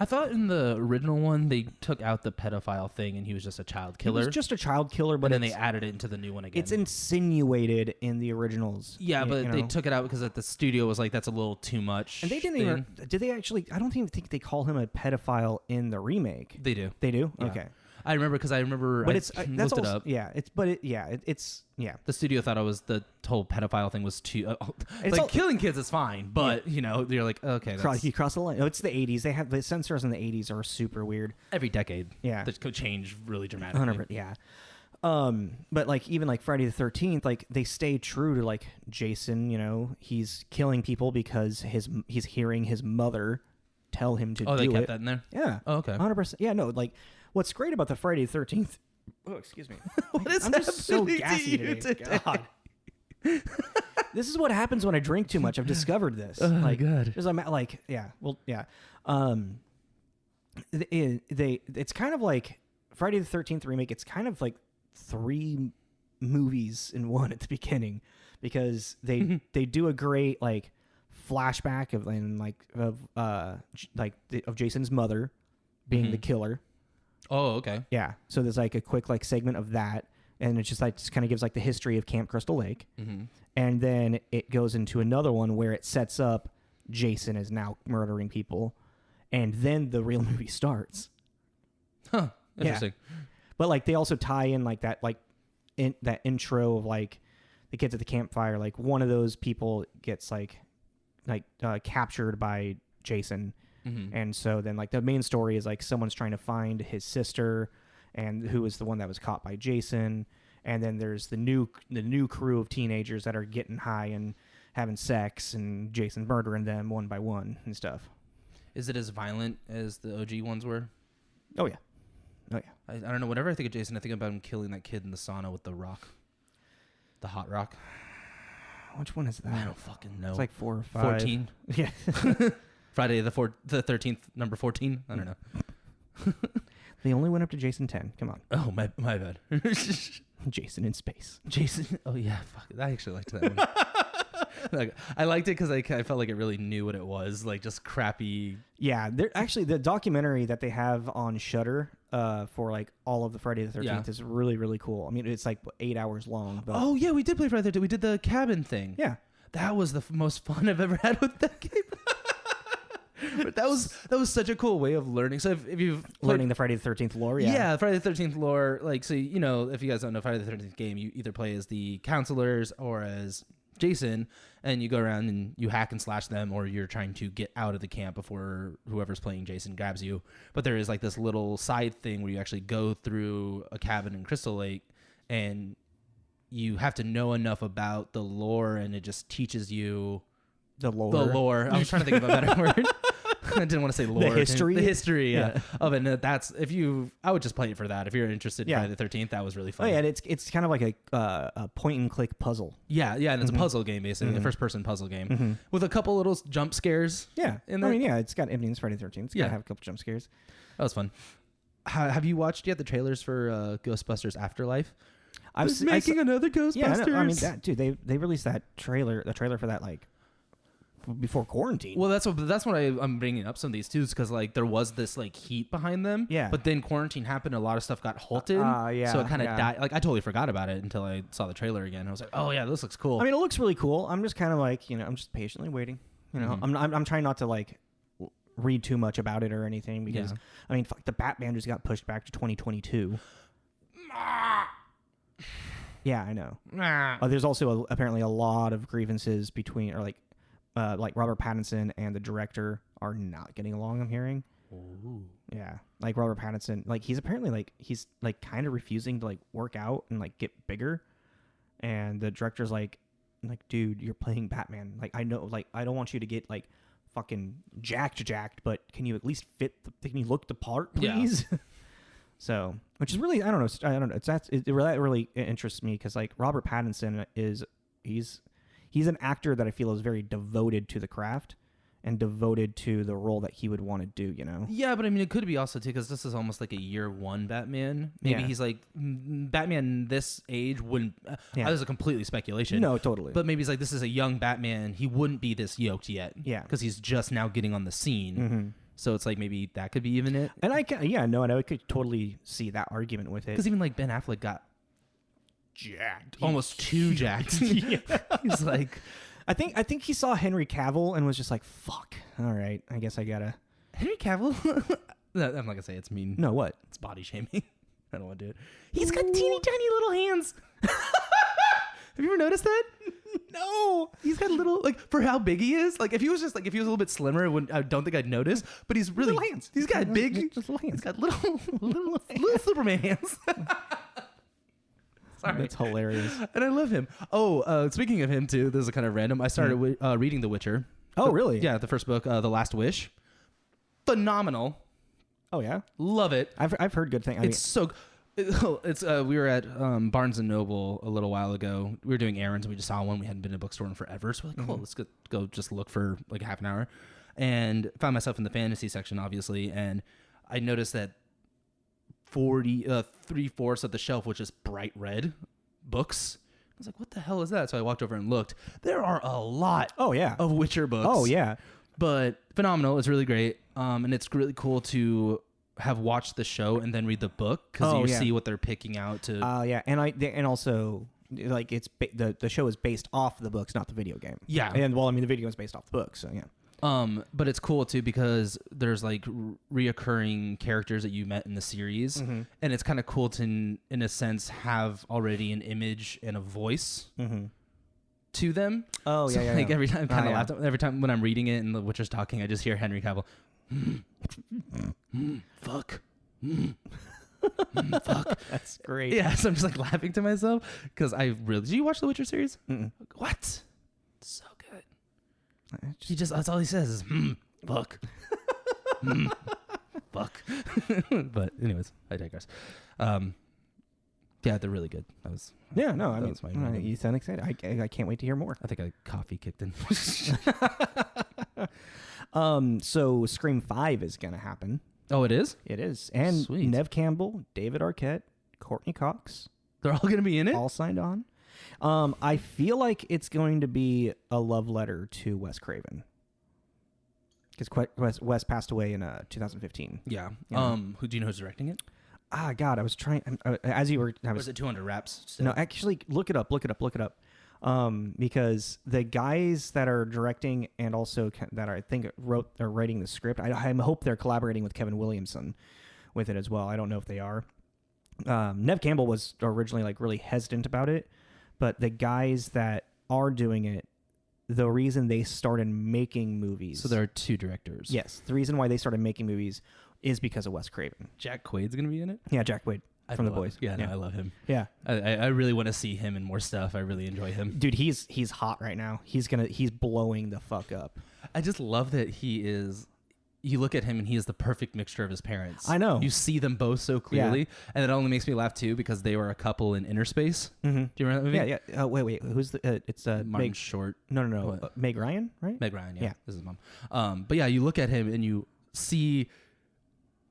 thought in the original one they took out the pedophile thing and he was just a child killer. He was just a child killer, but then they added it into the new one again. It's insinuated in the originals. Yeah, but they took it out because the studio was like, that's a little too much. And they didn't even. Did they actually? I don't even think they call him a pedophile in the remake. They do. They do. Yeah. Okay. I remember because but it's that's also, it up. Yeah, it's The studio thought it was the whole pedophile thing was too like killing kids is fine, but you know you're like okay, you cross the line. Oh, it's the 80s. They have the censors in the 80s are super weird. Every decade, yeah, that could change really dramatically. 100%, yeah. But like even like Friday the 13th, like they stay true to like Jason. You know, he's killing people because he's hearing his mother tell him to do it. Oh, they kept that in there. Yeah. Oh, okay. 100%. Yeah. No, like. What's great about the Friday the 13th? Oh, excuse me. I'm just so gassy today. God. This is what happens when I drink too much. I've discovered this. Oh my God. I'm like, yeah. Well, yeah. It's kind of like Friday the 13th remake. It's kind of like 3 movies in one at the beginning because they do a great like flashback of Jason's mother being the killer. Oh, okay. Yeah. So there's like a quick like segment of that, and it's just like kind of gives like the history of Camp Crystal Lake, and then it goes into another one where it sets up Jason is now murdering people, and then the real movie starts. Huh. Interesting. Yeah. But like they also tie in like that that intro of like the kids at the campfire. Like one of those people gets like captured by Jason. And so then like the main story is like someone's trying to find his sister and who was the one that was caught by Jason. and then there's the new crew of teenagers that are getting high and having sex, and Jason murdering them one by one and stuff. Is it as violent as the OG ones were? Oh yeah. I don't know. Whenever I think of Jason, I think about him killing that kid in the sauna with the rock, the hot rock. Which one is that? I don't fucking know. It's like 4 or 5. 14. Yeah. Friday the 13th, number 14. I don't know. They only went up to Jason 10. Come on. Oh my bad. Jason in space. Jason. Oh yeah. Fuck. I actually liked that one. Like, I liked it because I felt like it really knew what it was, like just crappy. Yeah, they're actually the documentary that they have on Shudder for like all of the Friday the 13th is really, really cool. I mean, it's like 8 hours long. But oh yeah, we did play Friday the 13th. We did the cabin thing. Yeah, that was the most fun I've ever had with that game. But that was such a cool way of learning. So if you've learning the Friday the 13th lore, yeah, Friday the 13th lore, like, so you know, if you guys don't know Friday the 13th game, you either play as the counselors or as Jason, and you go around and you hack and slash them, or you're trying to get out of the camp before whoever's playing Jason grabs you. But there is like this little side thing where you actually go through a cabin in Crystal Lake, and you have to know enough about the lore, and it just teaches you the lore. I was trying to think of a better word. I didn't want to say lore. The history of it. And that's, I would just play it for that. If you're interested in Friday the 13th, that was really fun. Oh yeah, and it's kind of like a point and click puzzle. Yeah, and it's a puzzle game basically, a first person puzzle game with a couple little jump scares. Yeah, in there. I mean, yeah, it's got it's Friday the 13th. It's gotta have a couple jump scares. That was fun. Have you watched yet the trailers for Ghostbusters Afterlife? Making another Ghostbusters. Yeah, I mean, dude, they released the trailer for that like before quarantine. Well, that's what I'm bringing up some of these too, because like there was this like heat behind them. Yeah. But then quarantine happened, a lot of stuff got halted. Yeah. So it kind of died. Like I totally forgot about it until I saw the trailer again. I was like, oh yeah, this looks cool. I mean, it looks really cool. I'm just kind of like, I'm just patiently waiting. I'm trying not to like read too much about it or anything because I mean, fuck, the Batman just got pushed back to 2022. Yeah, I know. There's also apparently a lot of grievances between, or like Robert Pattinson and the director are not getting along, I'm hearing. Ooh. Yeah. Like Robert Pattinson, like he's apparently he's kind of refusing to like work out and like get bigger. And the director's like, dude, you're playing Batman. Like, I know, like, I don't want you to get like fucking jacked, but can you at least can you look the part, please? Yeah. So, which is really, I don't know. That really interests me because like Robert Pattinson he's an actor that I feel is very devoted to the craft and devoted to the role that he would want to do, Yeah, but I mean, it could be also too, because this is almost like a year one Batman. Maybe he's like, Batman this age wouldn't, that was a completely speculation. No, totally. But maybe he's like, this is a young Batman. He wouldn't be this yoked yet. Yeah. Because he's just now getting on the scene. So it's like, maybe that could be even it. And I could totally see that argument with it. Because even like Ben Affleck got jacked, almost too jacked. He's like, I think he saw Henry Cavill and was just like, fuck, all right, I guess I gotta. Henry Cavill. I'm not gonna say it's mean. No, what? It's body shaming. I don't want to do it. He's got teeny tiny little hands. Have you ever noticed that? No, he's got little, like, for how big he is. Like, if he was a little bit slimmer, I don't think I'd notice. But he's really little hands. He's got big, just little hands. He's got little Superman hands. Sorry. That's hilarious. And I love him. Oh, speaking of him too, this is kind of random. I started reading The Witcher. Oh, really? Yeah, the first book, The Last Wish. Phenomenal. Oh yeah, love it. I've heard good things. It's we were at Barnes and Noble a little while ago. We were doing errands and we just saw one. We hadn't been to a bookstore in forever, so we're like, cool, let's go just look for like half an hour. And found myself in the fantasy section, obviously, and I noticed that 3/4 of the shelf was just bright red books. I was like, what the hell is that? So I walked over and looked. There are a lot of Witcher books. Oh yeah. But phenomenal. It's really great. And it's really cool to have watched the show and then read the book because see what they're picking out to. Yeah, and also like it's the show is based off the books, not the video game. Yeah, and well, I mean the video is based off the books, so yeah. But it's cool too because there's like reoccurring characters that you met in the series, and it's kind of cool to, in a sense, have already an image and a voice. To them. Oh, so yeah. Like every time, kind of laughed. Every time when I'm reading it and the Witcher's talking, I just hear Henry Cavill. Fuck. fuck. That's great. Yeah, so I'm just like laughing to myself because I really. Did you watch the Witcher series? Mm-mm. What? So good. Just, He just that's all he says is fuck. Fuck. But anyways, I digress. Yeah, they're really good. That was yeah, no, I that mean, was my you sound excited. I can't wait to hear more. I think I coffee kicked in. So Scream 5 is gonna happen. Oh, it is? It is, and Sweet. Nev Campbell, David Arquette, Courtney Cox, They're all gonna be in it. all signed on. I feel like it's going to be a love letter to Wes Craven because Wes passed away in 2015. Yeah. Yeah. Who do you know who's directing it? Ah, God, I was trying as you were. I Or was is it 200 wraps? Still? no, actually, look it up. Because the guys that are directing and also that I think are writing the script, I hope they're collaborating with Kevin Williamson with it as well. I don't know if they are. Nev Campbell was originally like really hesitant about it, but the guys that are doing it, the reason they started making movies. So there are two directors. Yes, the reason why they started making movies is because of Wes Craven. Jack Quaid's gonna be in it. Yeah, Jack Quaid from The love- Boys. Yeah, no, I love him. Yeah. I really want to see him in more stuff. I really enjoy him. Dude, he's hot right now. He's blowing the fuck up. I just love that he is. You look at him and he is the perfect mixture of his parents. I know. You see them both so clearly, and it only makes me laugh too because they were a couple in Inner Space. Mm-hmm. Do you remember that movie? Yeah, yeah. Wait. Who's the? It's Martin Meg. Short. No. What? Meg Ryan, right? Meg Ryan. Yeah. Yeah. This is his mom. But yeah, you look at him and you see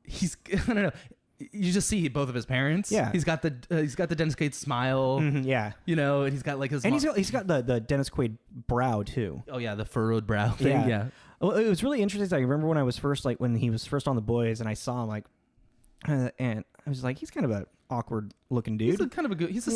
he's I don't know. You just see both of his parents. Yeah. He's got the Dennis Quaid smile. Mhm, yeah. You know, and he's got like his. And he's got the Dennis Quaid brow too. Oh yeah, the furrowed brow thing. Yeah. Yeah. Well, it was really interesting. I remember when I was first when he was first on The Boys, and I saw him and I was like, he's kind of an awkward looking dude. He's kind of a good. He's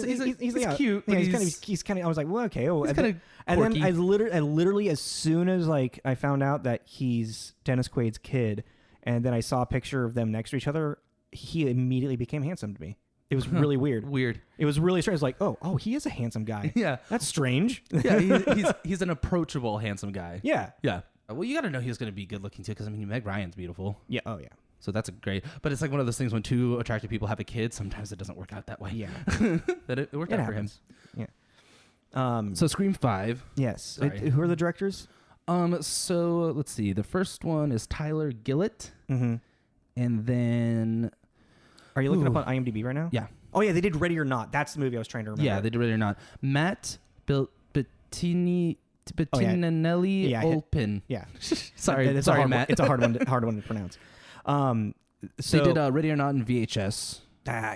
yeah, cute. Yeah, But he's kind of. I was like, well, okay. Oh, he's and kind then, of and then quirky. I literally, as soon as I found out that he's Dennis Quaid's kid, and then I saw a picture of them next to each other, he immediately became handsome to me. It was really weird. Weird. It was really strange. I was like, oh, he is a handsome guy. Yeah. That's strange. Yeah. He's an approachable, handsome guy. Yeah. Yeah. Well, you got to know he was going to be good looking too, because I mean, Meg Ryan's beautiful. Yeah. Oh, yeah. So that's a great. But it's like one of those things when two attractive people have a kid, sometimes it doesn't work out that way. Yeah. That it worked It out for him. happens. Yeah. So Scream 5. Yes. Sorry. Who are the directors? So let's see. The first one is Tyler Gillett, Mm-hmm. and then Are you looking up on IMDb right now? yeah, Oh, yeah. They did Ready or Not. That's the movie I was trying to remember. yeah, they did it or not. Matt Bettinelli Yeah, Olpin. Yeah. Sorry, It's sorry, a hard Matt. One, it's a hard one to pronounce. So They did Ready or Not in VHS,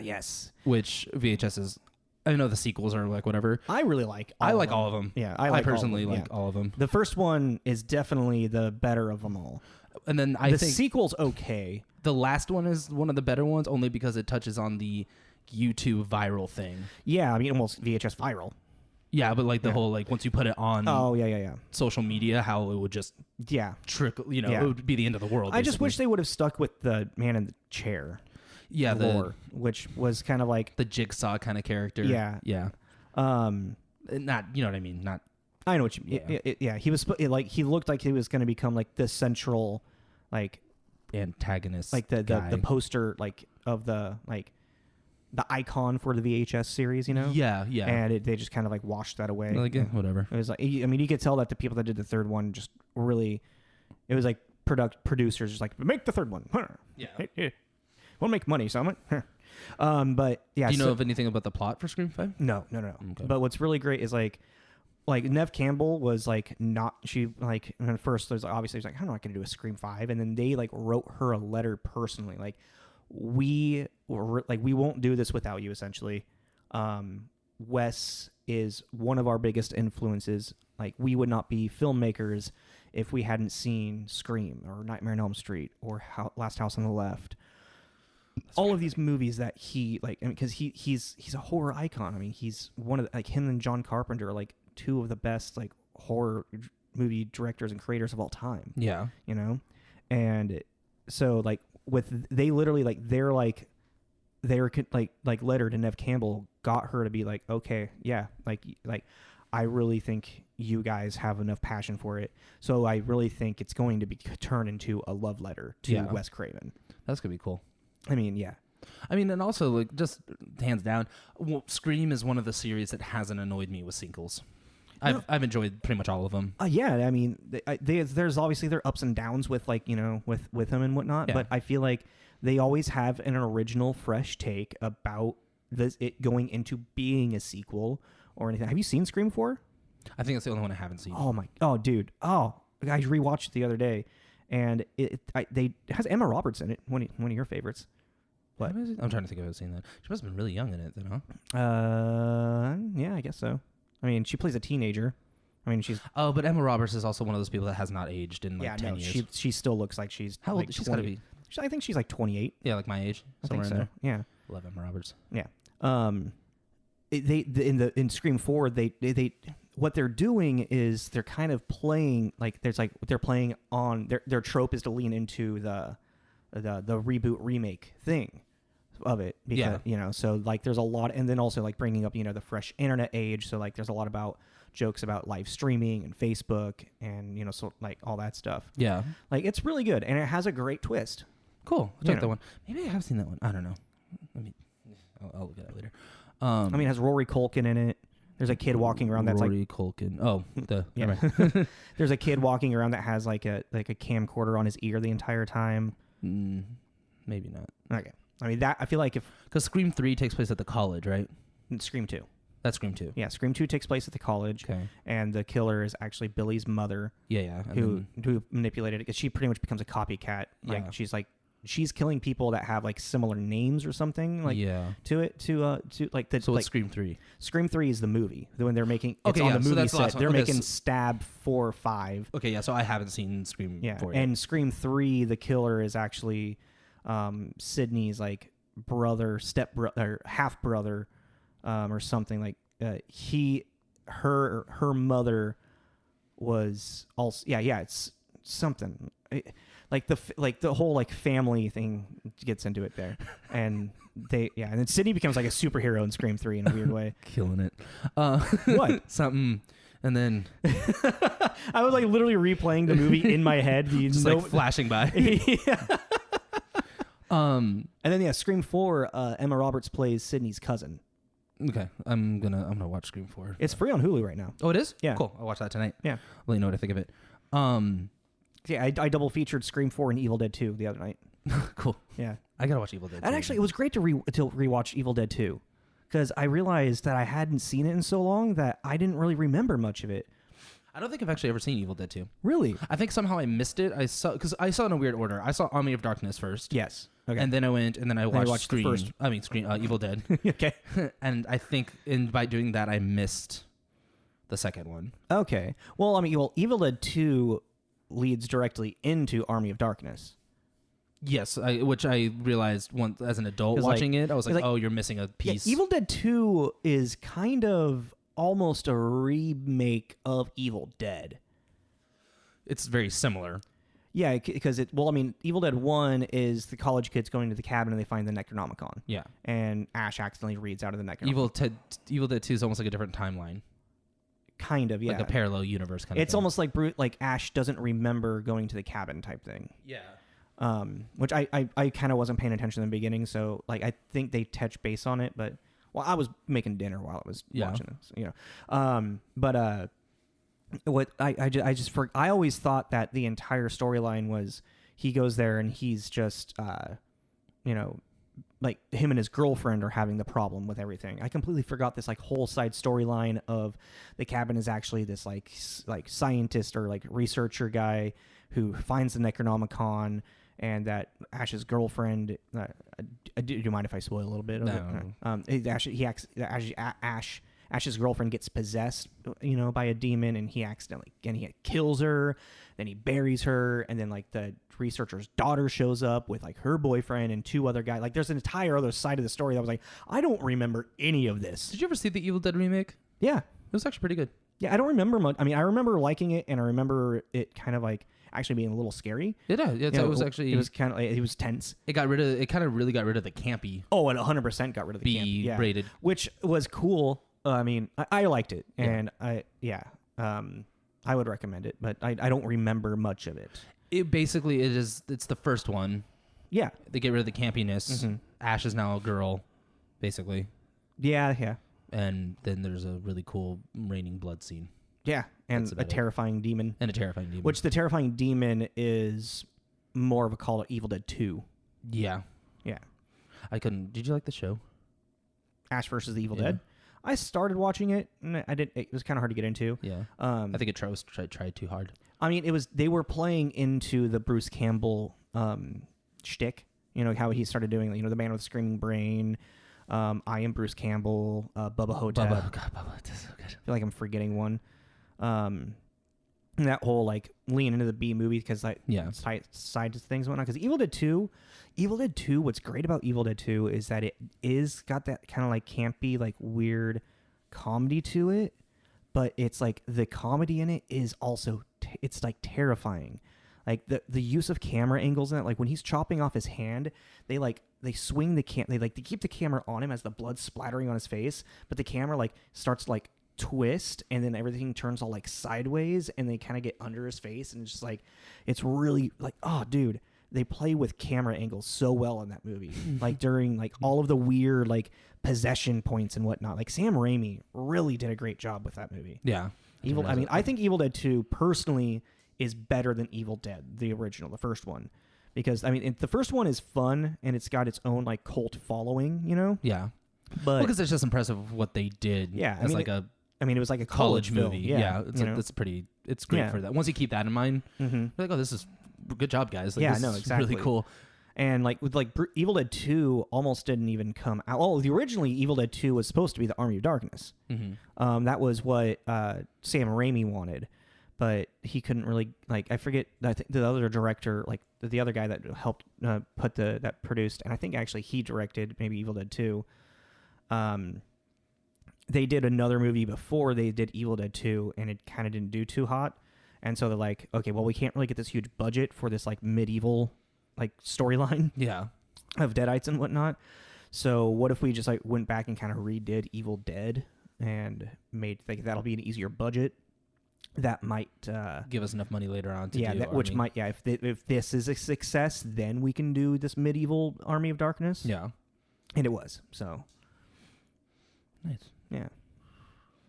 yes. which VHS is. I know the sequels are like whatever. I really like. I like of them. all of them. Yeah, I like personally all of them. like all of them. The first one is definitely the better of them all. And then I The think sequel's okay. the last one is one of the better ones, only because it touches on the YouTube viral thing. Yeah, I mean, almost VHS viral. Yeah, but like the Yeah. whole like once you put it on Oh, yeah. social media, how it would just Yeah. trickle. You know, Yeah. it would be the end of the world. I just basically. wish they would have stuck with the man in the chair yeah, lore, which was kind of like, the Jigsaw kind of character. Yeah. yeah. Not you know what I mean. Not I know what you mean. Yeah. Yeah, he was like, he looked like he was going to become like the central, like antagonist. like the guy. poster like of the icon for the VHS series, you know? Yeah. And they just kind of like washed that away. Like, yeah, whatever. It was like, I mean, you could tell that the people that did the third one just really, it was like producers just like, make the third one. Yeah. We'll make money, so I'm like, but yeah. Do you know of anything about the plot for Scream 5? No. Okay. But what's really great is like Nev Campbell was like and at first there's obviously was like, I'm not gonna do a Scream 5, and then they like wrote her a letter personally, like we won't do this without you, essentially. Wes is one of our biggest influences. Like, we would not be filmmakers if we hadn't seen Scream or Nightmare on Elm Street or Last House on the Left. All of these movies that he like, I mean, because he's a horror icon. I mean, he's one of the, like, him and John Carpenter are like two of the best like horror movie directors and creators of all time. Yeah. You know, and so like they literally like their letter to Nev Campbell got her to be like, okay, yeah, like I really think you guys have enough passion for it, so I really think it's going to be turned into a love letter to Yeah. Wes Craven. That's gonna be cool. I mean, yeah. I mean, and also like just hands down, Scream is one of the series that hasn't annoyed me with sequels. I've enjoyed pretty much all of them. Yeah, I mean, there's obviously their ups and downs with like with them and whatnot, but I feel like they always have an original, fresh take about it going into being a sequel or anything. Have you seen Scream 4? I think that's the only one I haven't seen. Dude, I rewatched it the other day, and it has Emma Roberts in it, one of your favorites. What? I'm trying to think if I've seen that. She must have been really young in it, then, huh? Yeah, I guess so. I mean, she plays a teenager. I mean, she's... Oh, but Emma Roberts is also one of those people that has not aged in 10 years. She still looks like she's... How old? She's got to be... I think she's like 28. Yeah, like my age. Somewhere in there. Yeah. Love Emma Roberts. Yeah. In Scream 4, they what they're doing is they're kind of playing... Like, they're playing on... Their trope is to lean into the reboot remake thing of it, because so like there's a lot, and then also like bringing up the fresh internet age, so like there's a lot about jokes about live streaming and Facebook and so like all that stuff. Yeah, like it's really good, and it has a great twist. Cool. I'll check that one. Maybe I have seen that one. I don't know. I'll look at that later. I mean, it has Rory Culkin in it. There's a kid walking around that's Rory Culkin. Oh, yeah. There's a kid walking around that has like a camcorder on his ear the entire time. Maybe not. Okay. I mean, that I feel like because Scream 3 takes place at the college, right? Scream 2. That's Scream 2. Yeah, Scream 2 takes place at the college. Okay. And the killer is actually Billy's mother. Yeah. Who manipulated it, because she pretty much becomes a copycat. Like she's killing people that have like similar names or something like to it to like the. So like, it's Scream 3. Scream 3 is the movie when they're making it's on the movie so set. They're making Stab 4 or 5. Okay, yeah. So I haven't seen Scream 4 yet. And Scream 3, the killer is actually Sydney's like brother, stepbrother, half brother, or something like. Her mother was also it's something like the whole like family thing gets into it there, and and then Sydney becomes like a superhero in Scream 3 in a weird way. Killing it. What? Something. And then I was like literally replaying the movie in my head, just like flashing by. Yeah. And then Scream 4, Emma Roberts plays Sydney's cousin. Okay, I'm gonna watch Scream 4. It's free on Hulu right now. Oh, it is? Yeah. Cool. I'll watch that tonight. Yeah. I'll let you know what I think of it. I double featured Scream 4 and Evil Dead 2 the other night. Cool. Yeah. I gotta watch Evil Dead 2. And actually, it was great to rewatch Evil Dead 2, because I realized that I hadn't seen it in so long that I didn't really remember much of it. I don't think I've actually ever seen Evil Dead 2. Really? I think somehow I missed it. I saw in a weird order. I saw Army of Darkness first. Yes. Okay. And then I went and then I watched Scream. The first. Scream. Evil Dead. Okay. And I think by doing that I missed the second one. Okay. Well, I mean, Evil Dead 2 leads directly into Army of Darkness. Yes, which I realized once as an adult watching it. I was like, oh, you're missing a piece. Yeah, Evil Dead 2 is kind of almost a remake of Evil Dead. It's very similar. Yeah, because Evil Dead 1 is the college kids going to the cabin and they find the Necronomicon. Yeah. And Ash accidentally reads out of the Necronomicon. Evil Dead 2 is almost like a different timeline. Kind of, yeah. Like a parallel universe kind of thing. It's almost like Ash doesn't remember going to the cabin type thing. Yeah. Which I kind of wasn't paying attention in the beginning, so like I think they touch base on it, but I was making dinner while I was watching this, But what I always thought that the entire storyline was he goes there and he's just like him and his girlfriend are having the problem with everything. I completely forgot this like whole side storyline of the cabin is actually this like scientist or like researcher guy who finds the Necronomicon, and that Ash's girlfriend. Do you mind if I spoil a little bit? Ash's girlfriend gets possessed, by a demon, and he kills her. Then he buries her, and then like the researcher's daughter shows up with like her boyfriend and 2 other guys. Like there's an entire other side of the story that was like, I don't remember any of this. Did you ever see the Evil Dead remake? Yeah, it was actually pretty good. Yeah, I don't remember much. I mean, I remember liking it, and I remember it kind of like actually being a little scary. It was actually. It was kind of. It was tense. It kind of really got rid of the campy. Oh, it 100% got rid of the campy. Yeah. Rated, which was cool. I mean, I liked it, and I would recommend it, but I don't remember much of it. It's the first one. Yeah. They get rid of the campiness. Mhm. Ash is now a girl, basically. Yeah. And then there's a really cool raining blood scene. Yeah, and That's a about it. terrifying demon. And a terrifying demon. Which the terrifying demon is more of a call to Evil Dead 2. Yeah. Yeah. I couldn't. Did you like the show? Ash versus the Evil Yeah. Dead. I started watching it, and I did. It was kind of hard to get into. Yeah. I I think it tried too hard. I mean, they were playing into the Bruce Campbell shtick. You know how he started doing, the man with the screaming brain. I am Bruce Campbell. Bubba Hotep. Bubba, that's so good. I feel like I'm forgetting one. That whole lean into the B movie because side to things and whatnot. Because Evil Dead 2, what's great about Evil Dead 2 is that it is got that kind of campy, weird comedy to it, but it's the comedy in it is also it's terrifying. The use of camera angles in it, when he's chopping off his hand, they swing the they keep the camera on him as the blood splattering on his face, but the camera starts twist, and then everything turns all sideways, and they kind of get under his face, and it's just it's really oh dude, they play with camera angles so well in that movie. During all of the weird possession points and whatnot. Sam Raimi really did a great job with that movie. Yeah. I think Evil Dead 2 personally is better than Evil Dead, the original, the first one. Because the first one is fun, and it's got its own cult following, Yeah. But because it's just impressive what they did. Yeah, as it was like a college film. movie. Yeah, it's pretty. It's great for that. Once you keep that in mind, mm-hmm. you're oh, this is good job, guys. Yeah, this is exactly. Really cool. And with Evil Dead 2 almost didn't even come out. Oh, the originally Evil Dead 2 was supposed to be the Army of Darkness. Mm-hmm. That was what Sam Raimi wanted, but he couldn't really I forget. I think the other director, the other guy that helped that produced, and I think actually he directed maybe Evil Dead 2. They did another movie before they did Evil Dead 2, and it kind of didn't do too hot. And so they're okay, well, we can't really get this huge budget for this medieval storyline of Deadites and whatnot. So what if we just went back and kind of redid Evil Dead and made that'll be an easier budget. That might give us enough money later on to do if this is a success, then we can do this medieval Army of Darkness. Yeah. And it was. So nice. Yeah.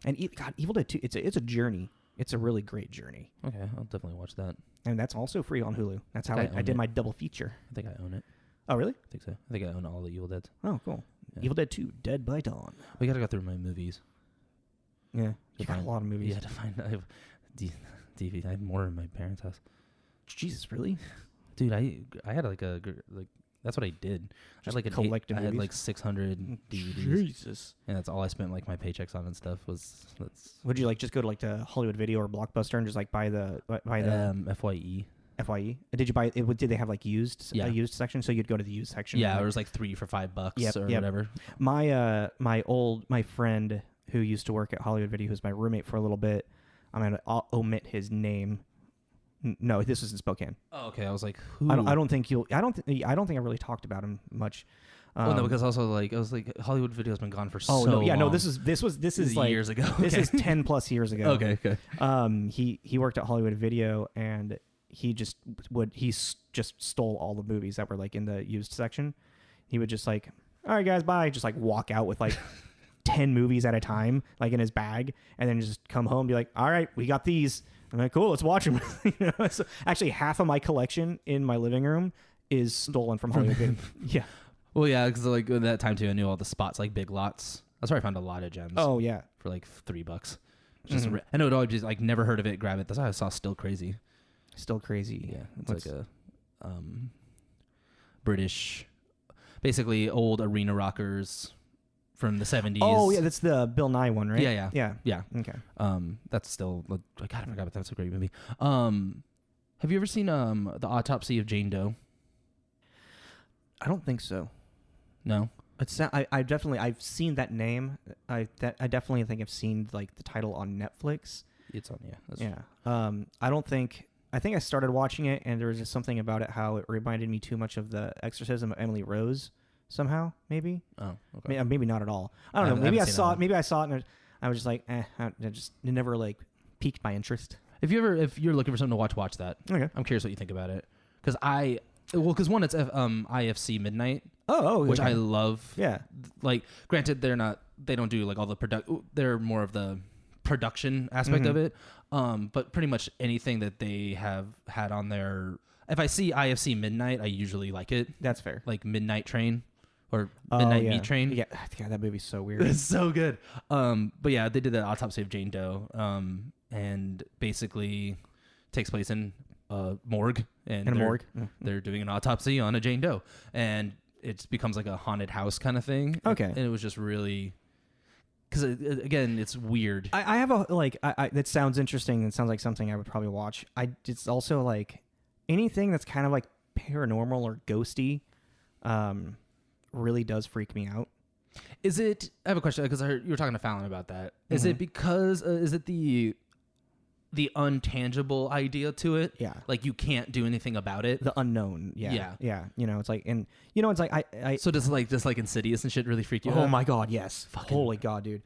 And Evil Dead 2, it's a journey. It's a really great journey. Okay, I'll definitely watch that. And that's also free on Hulu. That's how I did my double feature. I think I own it. Oh, really? I think so. I think I own all the Evil Deads. Oh, cool. Yeah. Evil Dead 2, Dead by Dawn. We gotta go through my movies. Yeah. You got a lot of movies. Yeah, to find. I have DVD. I have more in my parents' house. Jesus, really? Dude, I had that's what I did. Just I had collecting I had movies? 600 DVDs. Jesus. And that's all I spent my paychecks on and stuff was. Would you just go to Hollywood Video or Blockbuster and just buy the FYE? FYE? Did you buy it? Did they have used a used section? So you'd go to the used section. Yeah, it was 3 for $5 or whatever. My friend who used to work at Hollywood Video, who's my roommate for a little bit. I'm gonna omit his name. No, this is in Spokane. Oh, okay. I was like, who? I don't think I really talked about him much. No, because also I was Hollywood Video's been gone for so long. Oh no, yeah, no. This is years ago. This is 10 plus years ago. Okay. He worked at Hollywood Video, and he just stole all the movies that were in the used section. He would just all right guys, bye. Just walk out with 10 movies at a time, in his bag, and then just come home and be all right, we got these. I'm like, cool, let's watch them. So actually, half of my collection in my living room is stolen from Hollywood Video. Yeah. Well, yeah, because at that time too, I knew all the spots Big Lots. That's where I found a lot of gems. Oh yeah. For $3. Just I know it always just never heard of it. Grab it. That's how I saw Still Crazy. Still Crazy. Yeah, it's a British, basically old arena rockers from the 70s. Oh yeah, that's the Bill Nye one, right? Yeah. Okay. That's still. God, I forgot about that. That's a great movie. Have you ever seen The Autopsy of Jane Doe? I don't think so. No. I've seen that name. I definitely think I've seen the title on Netflix. It's on I think I started watching it, and there was just something about it how it reminded me too much of The Exorcism of Emily Rose. Somehow, maybe. Oh, okay. Maybe not at all. I don't know. Maybe I saw it. Maybe I saw it, and I was just it never piqued my interest. If you're looking for something to watch that. Okay. I'm curious what you think about it, because I Well, because one, it's IFC Midnight. Which okay. I love. Yeah. Like, granted, they don't do like all the they're more of the production aspect of it. But pretty much anything that they have had on there, if I see IFC Midnight, I usually like it. That's fair. Like Midnight Train or Midnight Meat Train. Yeah, that movie's so weird. It's so good. But yeah, they did the autopsy of Jane Doe, and basically takes place in a morgue, and they're doing an autopsy on a Jane Doe, and it becomes like a haunted house kind of thing. Okay. And it was just really, because again, it's weird. I have a like that sounds interesting and sounds like something I would probably watch. It's also like anything that's kind of like paranormal or ghosty, really does freak me out. Is it? I have a question because I heard you were talking to Fallon about that. Is it because is it the untangible idea to it? Yeah. Like you can't do anything about it. The unknown. Yeah. You know, it's like, and you know, it's like I So does like Insidious and shit really freak you out? Oh my god, yes. Holy god, dude.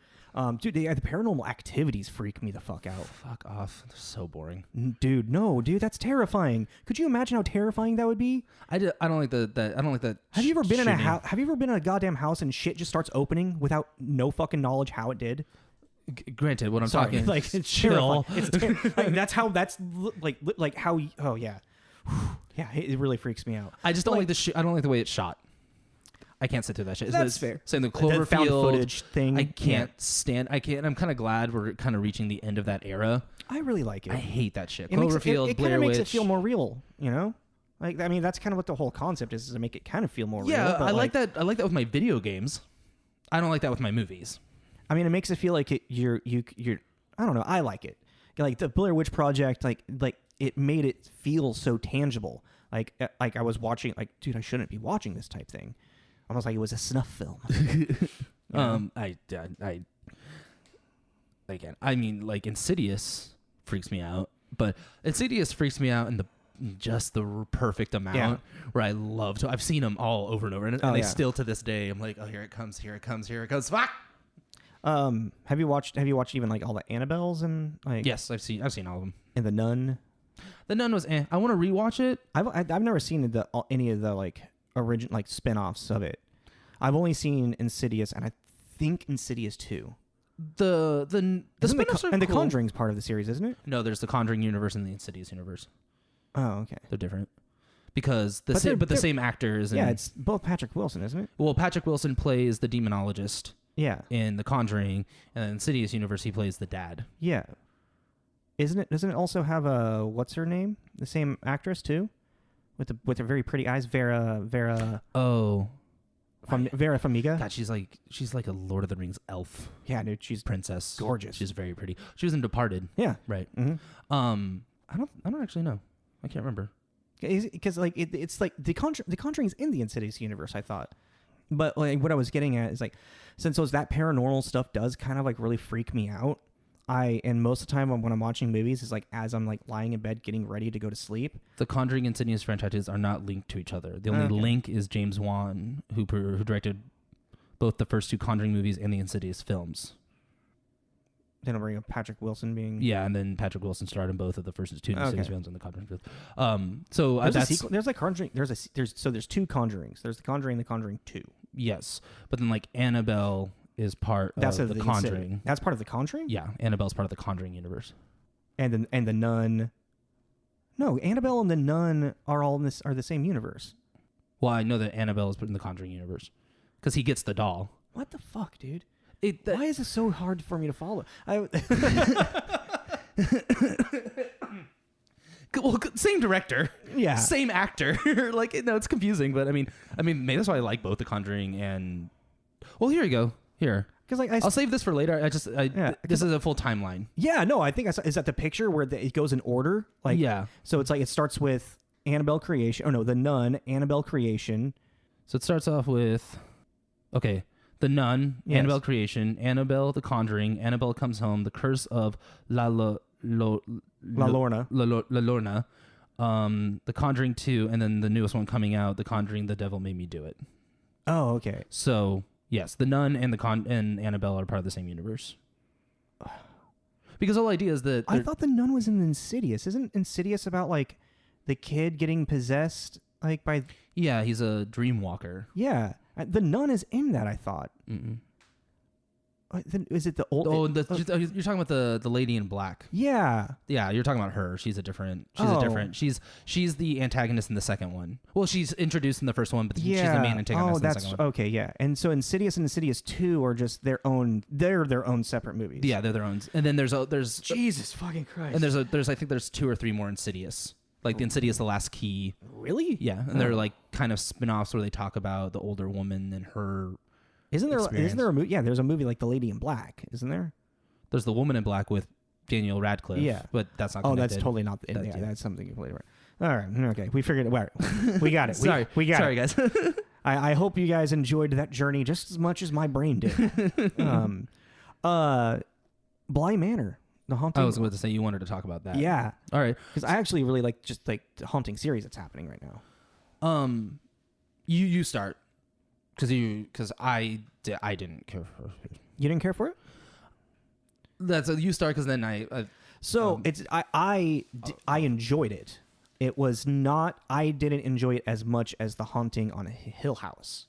Dude, the paranormal activities freak me the fuck out. Fuck off. They're so boring. Dude, that's terrifying. Could you imagine how terrifying that would be? I don't like that. I don't like that. Have you ever been shooting. in a house? Have you ever been in a goddamn house and shit just starts opening without no fucking knowledge how it did? Granted, what I'm talking like it's chill. Like, that's how like how. Oh yeah, yeah. It really freaks me out. I just don't like the I don't like the way it's shot. I can't sit through that shit. That's fair. Same the Found Cloverfield footage thing. I can't stand. I can't. I'm kind of glad we're kind of reaching the end of that era. I really like it. I hate that shit. It makes Cloverfield, it kind Blair of Witch. makes it feel more real. You know, like I mean, that's kind of what the whole concept is to make it kind of feel more real. Yeah, But I like that. I like that with my video games. I don't like that with my movies. I mean, it makes it feel like you're. I don't know. I like it. Like the Blair Witch Project. Like it made it feel so tangible. Like I was watching. Like, dude, I shouldn't be watching this type thing. Almost like it was a snuff film. Again, I mean, like Insidious freaks me out, but Insidious freaks me out in just the perfect amount where I love to. I've seen them all over and over, and they still to this day. I'm like, oh, here it comes, here it comes, here it comes. Fuck. Have you watched even like all the Annabelles and like? Yes, I've seen all of them. And The Nun. The Nun was. I want to rewatch it. I've never seen any of the like original like spin-offs of it. I've only seen Insidious and I think Insidious 2. The spin-offs are and cool. The Conjuring's part of the series, isn't it? No, there's the Conjuring universe and the Insidious universe. Oh, okay. They're different because the same actors. Yeah, it's both Patrick Wilson, isn't it? Well, Patrick Wilson plays the demonologist. Yeah. In The Conjuring, and then Insidious universe, he plays the dad. Yeah. Isn't it? Doesn't it also have a what's her name? The same actress too, with the very pretty eyes, Vera. Oh. Vera Farmiga. God, she's like a Lord of the Rings elf. Yeah, dude, she's princess, gorgeous. She's very pretty. She was in Departed. Yeah, right. Mm-hmm. I don't actually know. I can't remember. Because like it's like the Conjuring's in the Insidious universe, I thought. But like what I was getting at is like, since that paranormal stuff does kind of like really freak me out. And most of the time when I'm watching movies is like as I'm like lying in bed getting ready to go to sleep. The Conjuring and Insidious franchises are not linked to each other. The only link is James Wan, who directed both the first two Conjuring movies and the Insidious films. Then I'll bring up Patrick Wilson being... Yeah, and then Patrick Wilson starred in both of the first two Insidious films and the Conjuring films. So there's a sequel. There's like Conjuring. There's two Conjurings. There's the Conjuring and the Conjuring 2. Yes, but then like Annabelle is part of the Conjuring. That's part of the Conjuring? Yeah, Annabelle's part of the Conjuring universe. And the Nun... No, Annabelle and the Nun are all are the same universe. Well, I know that Annabelle is put in the Conjuring universe because he gets the doll. What the fuck, dude? Why is it so hard for me to follow? Well, same director, yeah, same actor. Like, no, it's confusing, but I mean, maybe that's why I like both The Conjuring and. Well, here you go. Here, because like I'll save this for later. This is a full timeline. Yeah, no, I think is that the picture where it goes in order. Like, yeah, so it's like it starts with Annabelle creation. Oh no, the Nun, Annabelle creation. So it starts off with, okay. The Nun, yes. Annabelle creation, Annabelle the Conjuring, Annabelle comes home, the curse of La Llorona, the Conjuring 2, and then the newest one coming out, The Conjuring, The Devil Made Me Do It. Oh, okay. So yes, the Nun and and Annabelle are part of the same universe. Because the whole idea is that I thought the Nun was in Insidious. Isn't Insidious about like the kid getting possessed Like by Yeah, he's a dream walker. yeah, the nun is in that. I thought. Mm-mm. Is it the old? Oh, you're talking about the lady in black. Yeah. Yeah, you're talking about her. She's a different. She's the antagonist in the second one. Well, she's introduced in the first one, but she's the main antagonist in the second one. Okay, yeah. And so Insidious and Insidious 2 are just their own. They're their own separate movies. Yeah, they're their own. And then there's Jesus fucking Christ. And there's I think there's 2 or 3 more Insidious. Like the Insidious, the Last Key. Really? Yeah, and they're like kind of spin-offs where they talk about the older woman and her. Isn't there a movie? Yeah, there's a movie like The Lady in Black, isn't there? There's The Woman in Black with Daniel Radcliffe. Yeah, but that's not. Oh, connected. that's totally not. That's something completely right. All right, okay, we figured it. Right. We got it. Sorry, we got sorry, it. guys. I hope you guys enjoyed that journey just as much as my brain did. Bly Manor, the haunting. I was going to say you wanted to talk about that. Yeah. All right, because I actually really like just like the haunting series that's happening right now. You start. Because I didn't care for it. You didn't care for it? You start because then I enjoyed it. It was not. I didn't enjoy it as much as the Haunting on Hill House.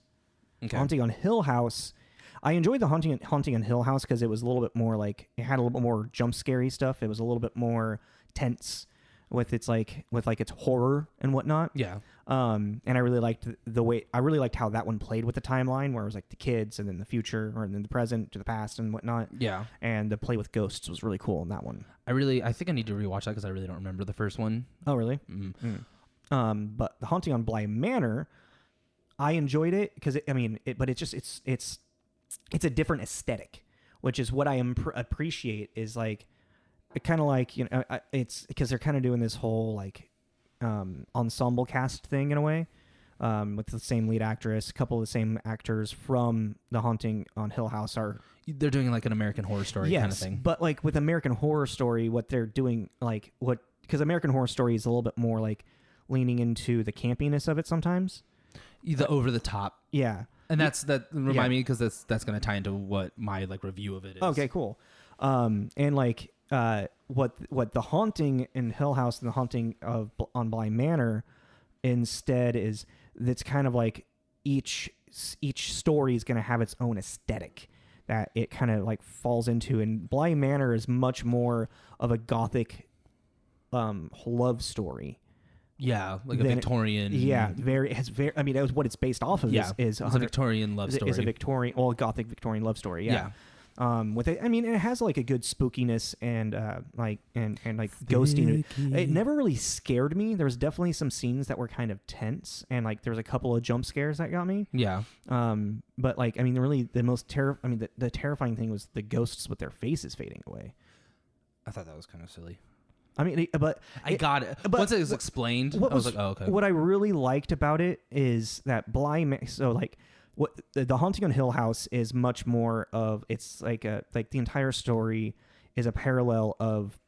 Okay. Haunting on Hill House. I enjoyed the Haunting on Hill House because it was a little bit more like it had a little bit more jump scary stuff. It was a little bit more tense with its horror and whatnot. Yeah. And I really liked how that one played with the timeline, where it was like the kids and then the future, or then the present to the past and whatnot. Yeah. And the play with ghosts was really cool in that one. I think I need to rewatch that because I really don't remember the first one. Oh, really? Mm-hmm. But the Haunting on Bly Manor, I enjoyed it because it's a different aesthetic, which is what I appreciate. Is like kind of like, you know, it's because they're kind of doing this whole like ensemble cast thing in a way, with the same lead actress, a couple of the same actors from the Haunting on Hill House they're doing like an American Horror Story kind of thing. But like with American Horror Story, what they're doing, because American Horror Story is a little bit more like leaning into the campiness of it sometimes, the over the top. Yeah. And remind me, because that's going to tie into what my like review of it is. Okay, cool. And like what the Haunting in Hill House and the Haunting on Bly Manor instead is, that's kind of like each story is going to have its own aesthetic that it kind of like falls into. And Bly Manor is much more of a gothic love story. Yeah, like a Victorian. Yeah, I mean, that was what it's based off of. Yeah, is it's a Victorian love story. Is a gothic Victorian love story. Yeah. With it, I mean, it has like a good spookiness and like ghosting. It never really scared me. There was definitely some scenes that were kind of tense, and like there was a couple of jump scares that got me. Yeah. But like, I mean, really, the terrifying thing was the ghosts with their faces fading away. I thought that was kind of silly. I mean, I got it. But once it was explained, I was like, oh, okay. What I really liked about it is that what the Haunting on Hill House is much more of, it's like the entire story is a parallel of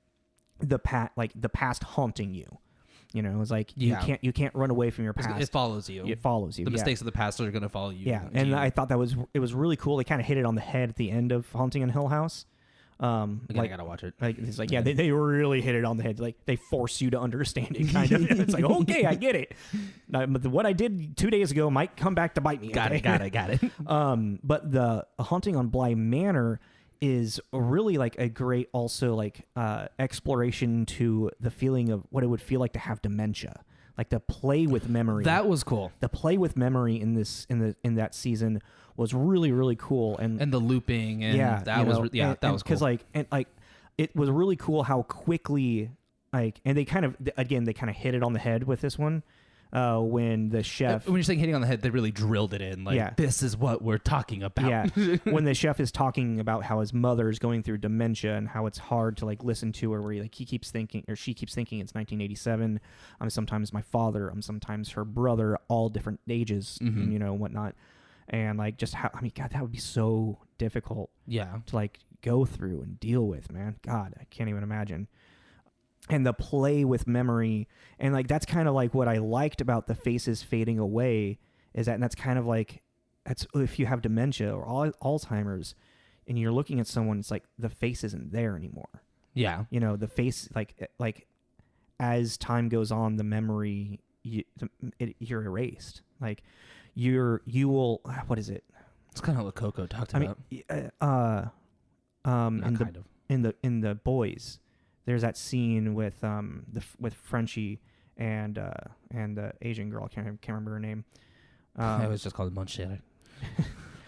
the past haunting you. You know, it's like you can't run away from your past. It follows you. It follows you. The mistakes of the past are going to follow you. Yeah, and I thought it was really cool. They kind of hit it on the head at the end of Haunting on Hill House. I gotta watch it. Like, it's like, yeah, they really hit it on the head. Like, they force you to understand it, kind of. It's like, okay, I get it. But what I did 2 days ago might come back to bite me. Got it. But the Haunting on Bly Manor is really like a great also like exploration to the feeling of what it would feel like to have dementia. Like the play with memory. That was cool. The play with memory in that season was really, really cool, and the looping, and that was cool. Because it was really cool how quickly and they kind of hit it on the head with this one. When the chef, when you're saying hitting on the head, they really drilled it in. Like, this is what we're talking about. Yeah, when the chef is talking about how his mother is going through dementia and how it's hard to like listen to her, where he keeps thinking, or she keeps thinking, it's 1987. I'm sometimes my father. I'm sometimes her brother. All different ages, you know, whatnot. And like, just how, I mean, God, that would be so difficult. Yeah. To like go through and deal with, man. God, I can't even imagine. And the play with memory, and like that's kind of like what I liked about the faces fading away, is that, and that's kind of like, that's if you have dementia or Alzheimer's, and you're looking at someone, it's like the face isn't there anymore. Yeah. You know, the face, like as time goes on, the memory you're erased. Like you will, what is it? It's kind of what Coco talked about. In the Boys, there's that scene with with Frenchie and the Asian girl. I can't remember her name. I always just call it Monsieur.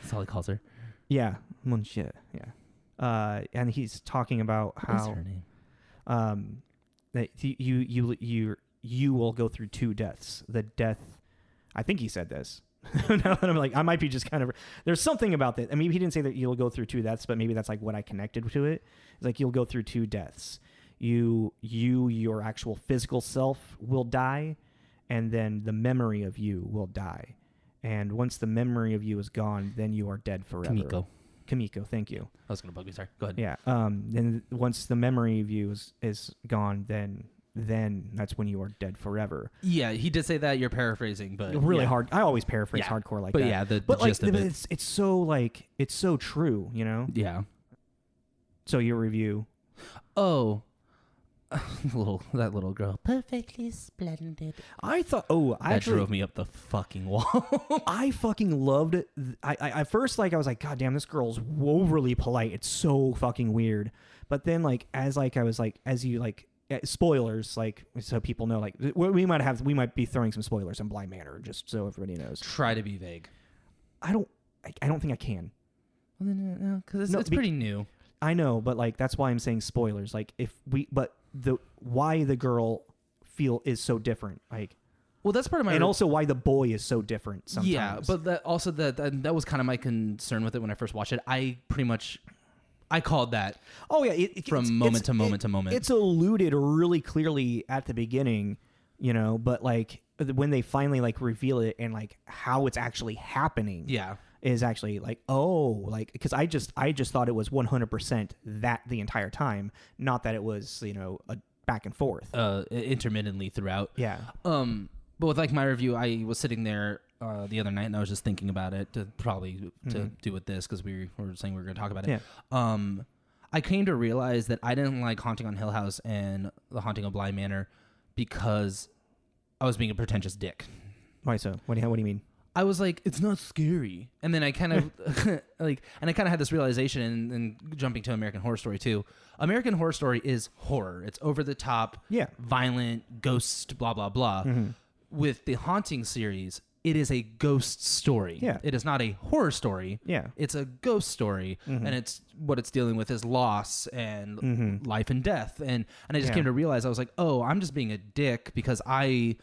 That's all he calls her. Yeah, Monsieur. Yeah. And he's talking about how What's her name? that you will go through two deaths. The death, I think he said this. Now that I'm like, I might be just kind of. There's something about that. I mean, he didn't say that you'll go through two deaths, but maybe that's like what I connected to it. It's like you'll go through two deaths. Your actual physical self will die, and then the memory of you will die. And once the memory of you is gone, then you are dead forever. Kamiko, thank you. I was gonna bug you. Sorry. Go ahead. Yeah. Then once the memory of you is gone, then that's when you are dead forever. Yeah, he did say that. You're paraphrasing, but really hard. I always paraphrase hardcore like that. But yeah, the gist of it. It's so like it's so true, you know. Yeah. So your review. Oh. that little girl, perfectly splendid. I thought, that drove me up the fucking wall. I fucking loved it. I first I was like, God damn, this girl's overly polite. It's so fucking weird. But then as you spoilers, like so people know, like we might be throwing some spoilers on Bly Manor, just so everybody knows. Try to be vague. I don't think I can. Well, because it's pretty new. I know, but like that's why I'm saying spoilers. Like why the girl is so different. Like, well, that's part of my also why the boy is so different sometimes. Yeah, but that was kind of my concern with it when I first watched it. I called that. Oh yeah, from moment to moment. It's alluded really clearly at the beginning, you know, but like when they finally like reveal it and like how it's actually happening. Yeah. Is actually like, because I just thought it was 100% that the entire time, not that it was, you know, a back and forth. Intermittently throughout. Yeah. But with like my review, I was sitting there the other night and I was just thinking about it to do with this because we were saying we were going to talk about it. Yeah. I came to realize that I didn't like Haunting on Hill House and The Haunting of Bly Manor because I was being a pretentious dick. Why so? What do you mean? I was like, it's not scary. And then I kind of had this realization and jumping to American Horror Story too. American Horror Story is horror. It's over the top, violent, ghost, blah, blah, blah. Mm-hmm. With the Haunting series, it is a ghost story. Yeah. It is not a horror story. Yeah. It's a ghost story. Mm-hmm. And what it's dealing with is loss and life and death. And I just came to realize, I was like, oh, I'm just being a dick because I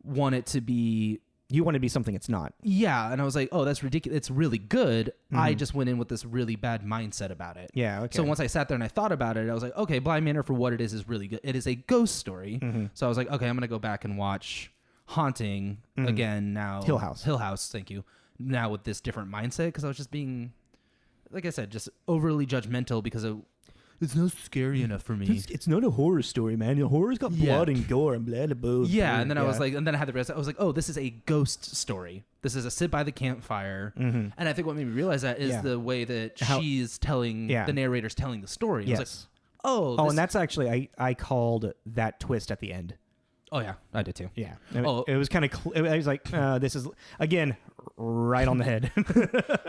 want it to be... You want to be something it's not. Yeah, and I was like, oh, that's ridiculous. It's really good. Mm-hmm. I just went in with this really bad mindset about it. Yeah, okay. So once I sat there and I thought about it, I was like, okay, Bly Manor for what it is really good. It is a ghost story. Mm-hmm. So I was like, okay, I'm going to go back and watch Haunting again now. Hill House, thank you. Now with this different mindset because I was just being, like I said, just overly judgmental because it's not scary enough for me. It's not a horror story, man. The horror's got blood and gore and blah, blah, blah. Yeah, and then I was like, and then I had the rest. I was like, oh, this is a ghost story. This is a sit by the campfire. Mm-hmm. And I think what made me realize that is the way that she's telling, the narrator's telling the story. Yes. I was like, oh, and that's actually, I called that twist at the end. Oh, yeah, I did too. Yeah. It was kind of, I was like, this is, again, right on the head.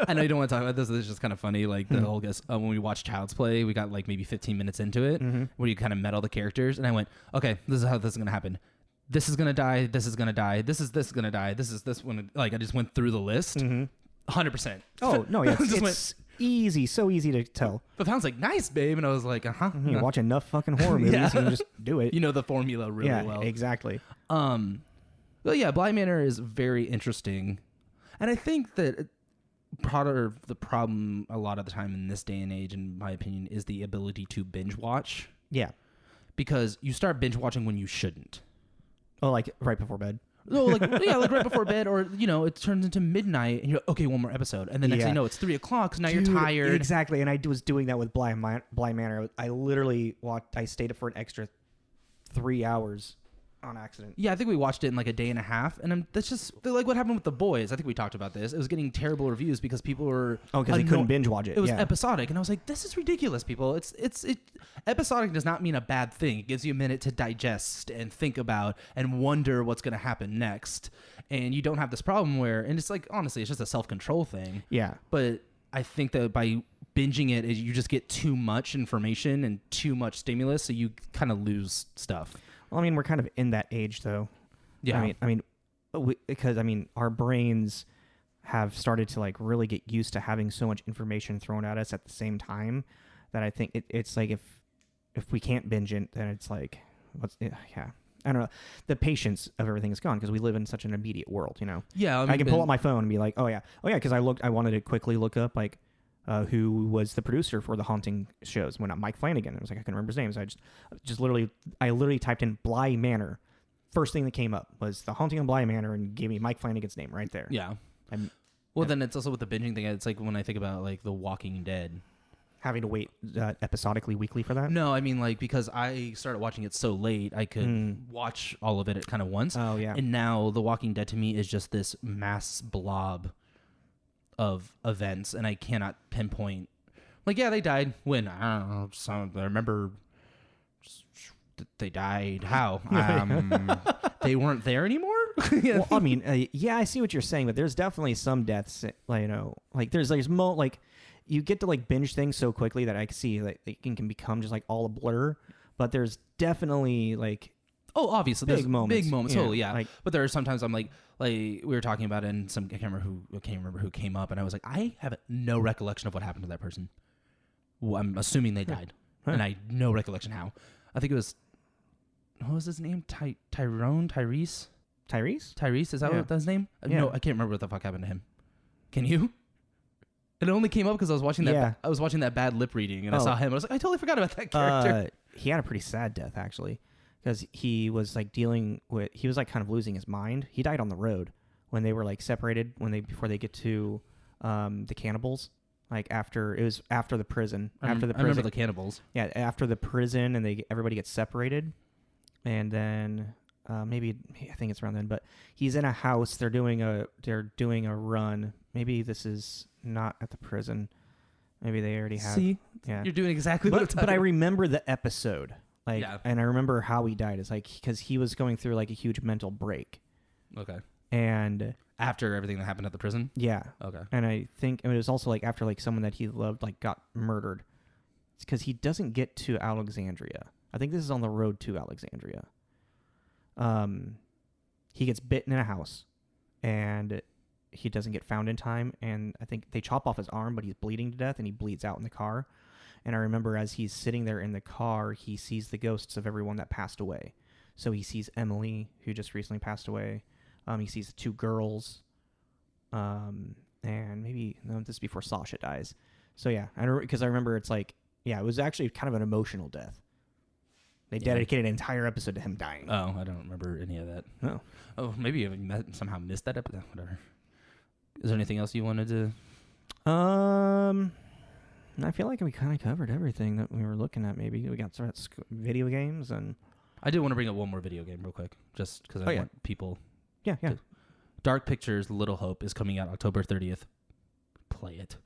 I know you don't want to talk about this. It's just kind of funny. Like the whole guess when we watched Child's Play, we got like maybe 15 minutes into it where you kind of met all the characters. And I went, okay, this is how this is going to happen. This is going to die. This is going to die. This is going to die. This is this one. Like I just went through the list. 100%. Oh, no. Yeah, it's easy. So easy to tell. But Pound's like, nice, babe. And I was like, You watch enough fucking horror movies and you just do it. You know the formula really well. Yeah, exactly. Well, yeah, Bly Manor is very interesting. And I think that part of the problem a lot of the time in this day and age, in my opinion, is the ability to binge watch. Yeah. Because you start binge watching when you shouldn't. Oh, like right before bed. No, like right before bed, or it turns into midnight, and you're like, okay, one more episode, and then next thing you know, it's 3:00, because now you're tired. Exactly, and I was doing that with Bly Manor. I literally I stayed up for an extra 3 hours on accident. Yeah, I think we watched it in like a day and a half, and that's just like what happened with The Boys. I think we talked about this. It was getting terrible reviews because people were because they couldn't binge watch it. It was episodic, and I was like, this is ridiculous, people. It episodic does not mean a bad thing. It gives you a minute to digest and think about and wonder what's going to happen next, and you don't have this problem where, and it's like honestly, it's just a self-control thing. Yeah, but I think that by binging it, you just get too much information and too much stimulus, so you kind of lose stuff. Well, I mean, we're kind of in that age, though. Yeah. Because our brains have started to like really get used to having so much information thrown at us at the same time that I think it's like if we can't binge it, then it's like I don't know. The patience of everything is gone because we live in such an immediate world, you know. Yeah, I can pull up my phone and be like, oh yeah, because I wanted to quickly look up like who was the producer for the Haunting shows when Mike Flanagan. I was like, I couldn't remember his name. So I literally typed in Bly Manor. First thing that came up was the Haunting of Bly Manor and gave me Mike Flanagan's name right there. Yeah. Then it's also with the binging thing. It's like when I think about like The Walking Dead. Having to wait episodically weekly for that? No, I mean like because I started watching it so late, I could watch all of it at kind of once. Oh, yeah. And now The Walking Dead to me is just this mass blob of events, and I cannot pinpoint. Like, yeah, they died when I don't know. I remember they died. How? They weren't there anymore. Well, I mean, yeah, I see what you're saying, but there's definitely some deaths. Like there's you get to like binge things so quickly that I can see like it can become just like all a blur. But there's definitely like. Oh, obviously, big moments, totally, yeah. Like, but there are sometimes I'm like we were talking about it, and I can't remember who came up, and I was like, I have no recollection of what happened to that person. Well, I'm assuming they died, and I no recollection how. I think it was, what was his name? Tyrese. Is that what his name? Yeah. No, I can't remember what the fuck happened to him. Can you? It only came up because I was watching that. Yeah. I was watching that bad lip reading, and I saw him. I was like, I totally forgot about that character. He had a pretty sad death, actually. Because he was like he was like kind of losing his mind. He died on the road when they were like separated before they get to the cannibals. Like after the prison. I remember the cannibals. Yeah, after the prison and everybody gets separated, and then maybe I think it's around then. But he's in a house. They're doing a run. Maybe this is not at the prison. Maybe they already have. See, yeah, you're doing exactly what I'm talking But I remember the episode. Like, yeah. And I remember how he died. It's like because he was going through like a huge mental break. Okay. And after everything that happened at the prison. Yeah. Okay. And I think it was also like after like someone that he loved like got murdered. It's because he doesn't get to Alexandria. I think this is on the road to Alexandria. He gets bitten in a house, and he doesn't get found in time. And I think they chop off his arm, but he's bleeding to death, and he bleeds out in the car. And I remember as he's sitting there in the car, he sees the ghosts of everyone that passed away. So he sees Emily, who just recently passed away. He sees the two girls. And maybe this is before Sasha dies. So yeah, because I remember it's like, yeah, it was actually kind of an emotional death. They dedicated an entire episode to him dying. Oh, I don't remember any of that. No. Oh, maybe I somehow missed that episode. Whatever. Is there anything else you wanted to? I feel like we kind of covered everything that we were looking at. Maybe we got video games, and I did want to bring up one more video game real quick, just because I want people. Yeah. Dark Pictures: Little Hope is coming out October 30th. Play it.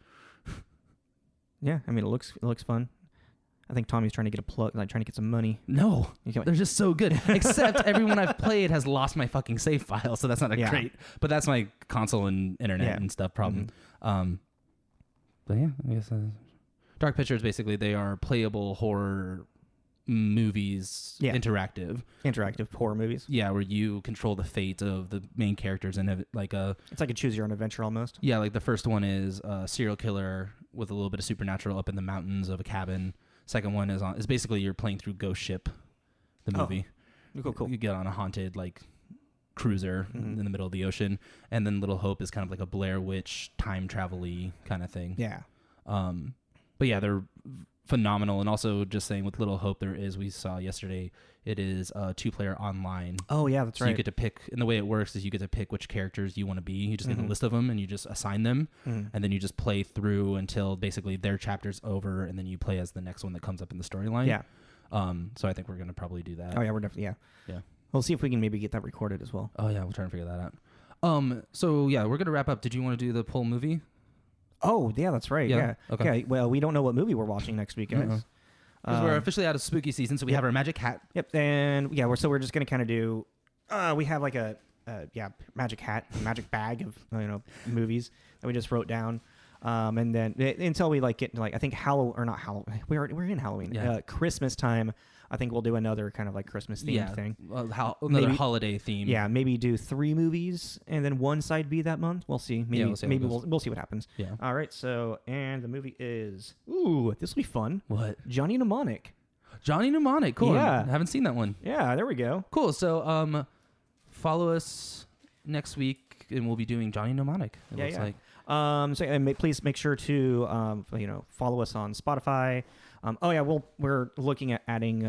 Yeah, I mean it looks fun. I think Tommy's trying to get a plug, like trying to get some money. No, they're just so good. Except everyone I've played has lost my fucking save file, so that's not great. But that's my console and internet and stuff problem. Mm-hmm. But yeah, I guess Dark Pictures basically they are playable horror movies, interactive horror movies. Yeah, where you control the fate of the main characters and it's like a choose your own adventure almost. Yeah, like the first one is a serial killer with a little bit of supernatural up in the mountains of a cabin. Second one is basically you're playing through Ghost Ship, the movie. Oh, cool. You get on a haunted like cruiser in the middle of the ocean, and then Little Hope is kind of like a Blair Witch time travel-y kind of thing. Yeah. But yeah, they're phenomenal. And also just saying with Little Hope, we saw yesterday, it is a 2-player online. Oh yeah, that's right. So you get to pick, and the way it works is you get to pick which characters you want to be. You just get a list of them and you just assign them, and then you just play through until basically their chapter's over, and then you play as the next one that comes up in the storyline. Yeah. So I think we're going to probably do that. Oh yeah, we're definitely, Yeah. We'll see if we can maybe get that recorded as well. Oh yeah, we'll try and figure that out. So yeah, we're gonna wrap up. Did you want to do the poll movie? Oh yeah, that's right. Yeah. Okay. Well, we don't know what movie we're watching next week, guys. Because we're officially out of spooky season, so we have our magic hat. Yep. And yeah, we're just gonna kind of do. We have like a magic hat, magic bag of movies that we just wrote down. And then until we like get to like I think not Halloween. We're in Halloween. Yeah. Christmas time. I think we'll do another kind of like Christmas themed thing. Another holiday theme. Yeah, maybe do 3 movies and then one side B that month. We'll see. Maybe we'll see what happens. Yeah. All right. So and the movie is this will be fun. What? Johnny Mnemonic. Johnny Mnemonic. Cool. Yeah. I haven't seen that one. Yeah. There we go. Cool. So follow us next week and we'll be doing Johnny Mnemonic. It looks like. Please make sure to follow us on Spotify. We're looking at adding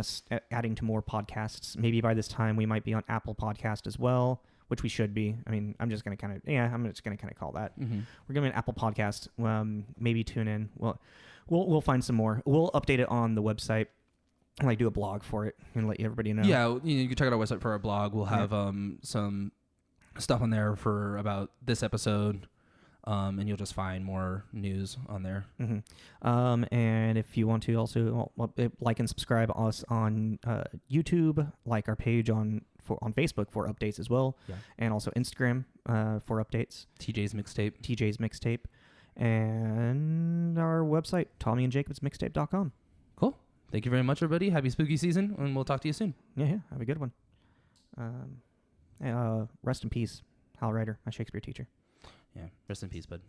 to more podcasts. Maybe by this time we might be on Apple Podcast as well, which we should be. I mean, I'm just gonna kind of call that. Mm-hmm. We're gonna be an Apple Podcast. Maybe tune in. We'll find some more. We'll update it on the website. And like do a blog for it and let everybody know. Yeah, you can check out our website for our blog. We'll have some stuff on there for about this episode. And you'll just find more news on there. Mm-hmm. And if you want to also like and subscribe us on YouTube, like our page on Facebook for updates as well, and also Instagram for updates. TJ's Mixtape, and our website TommyandJacobsMixtape.com. Cool. Thank you very much, everybody. Happy spooky season, and we'll talk to you soon. Yeah. Have a good one. Rest in peace, Hal Ryder, my Shakespeare teacher. Yeah, rest in peace, bud.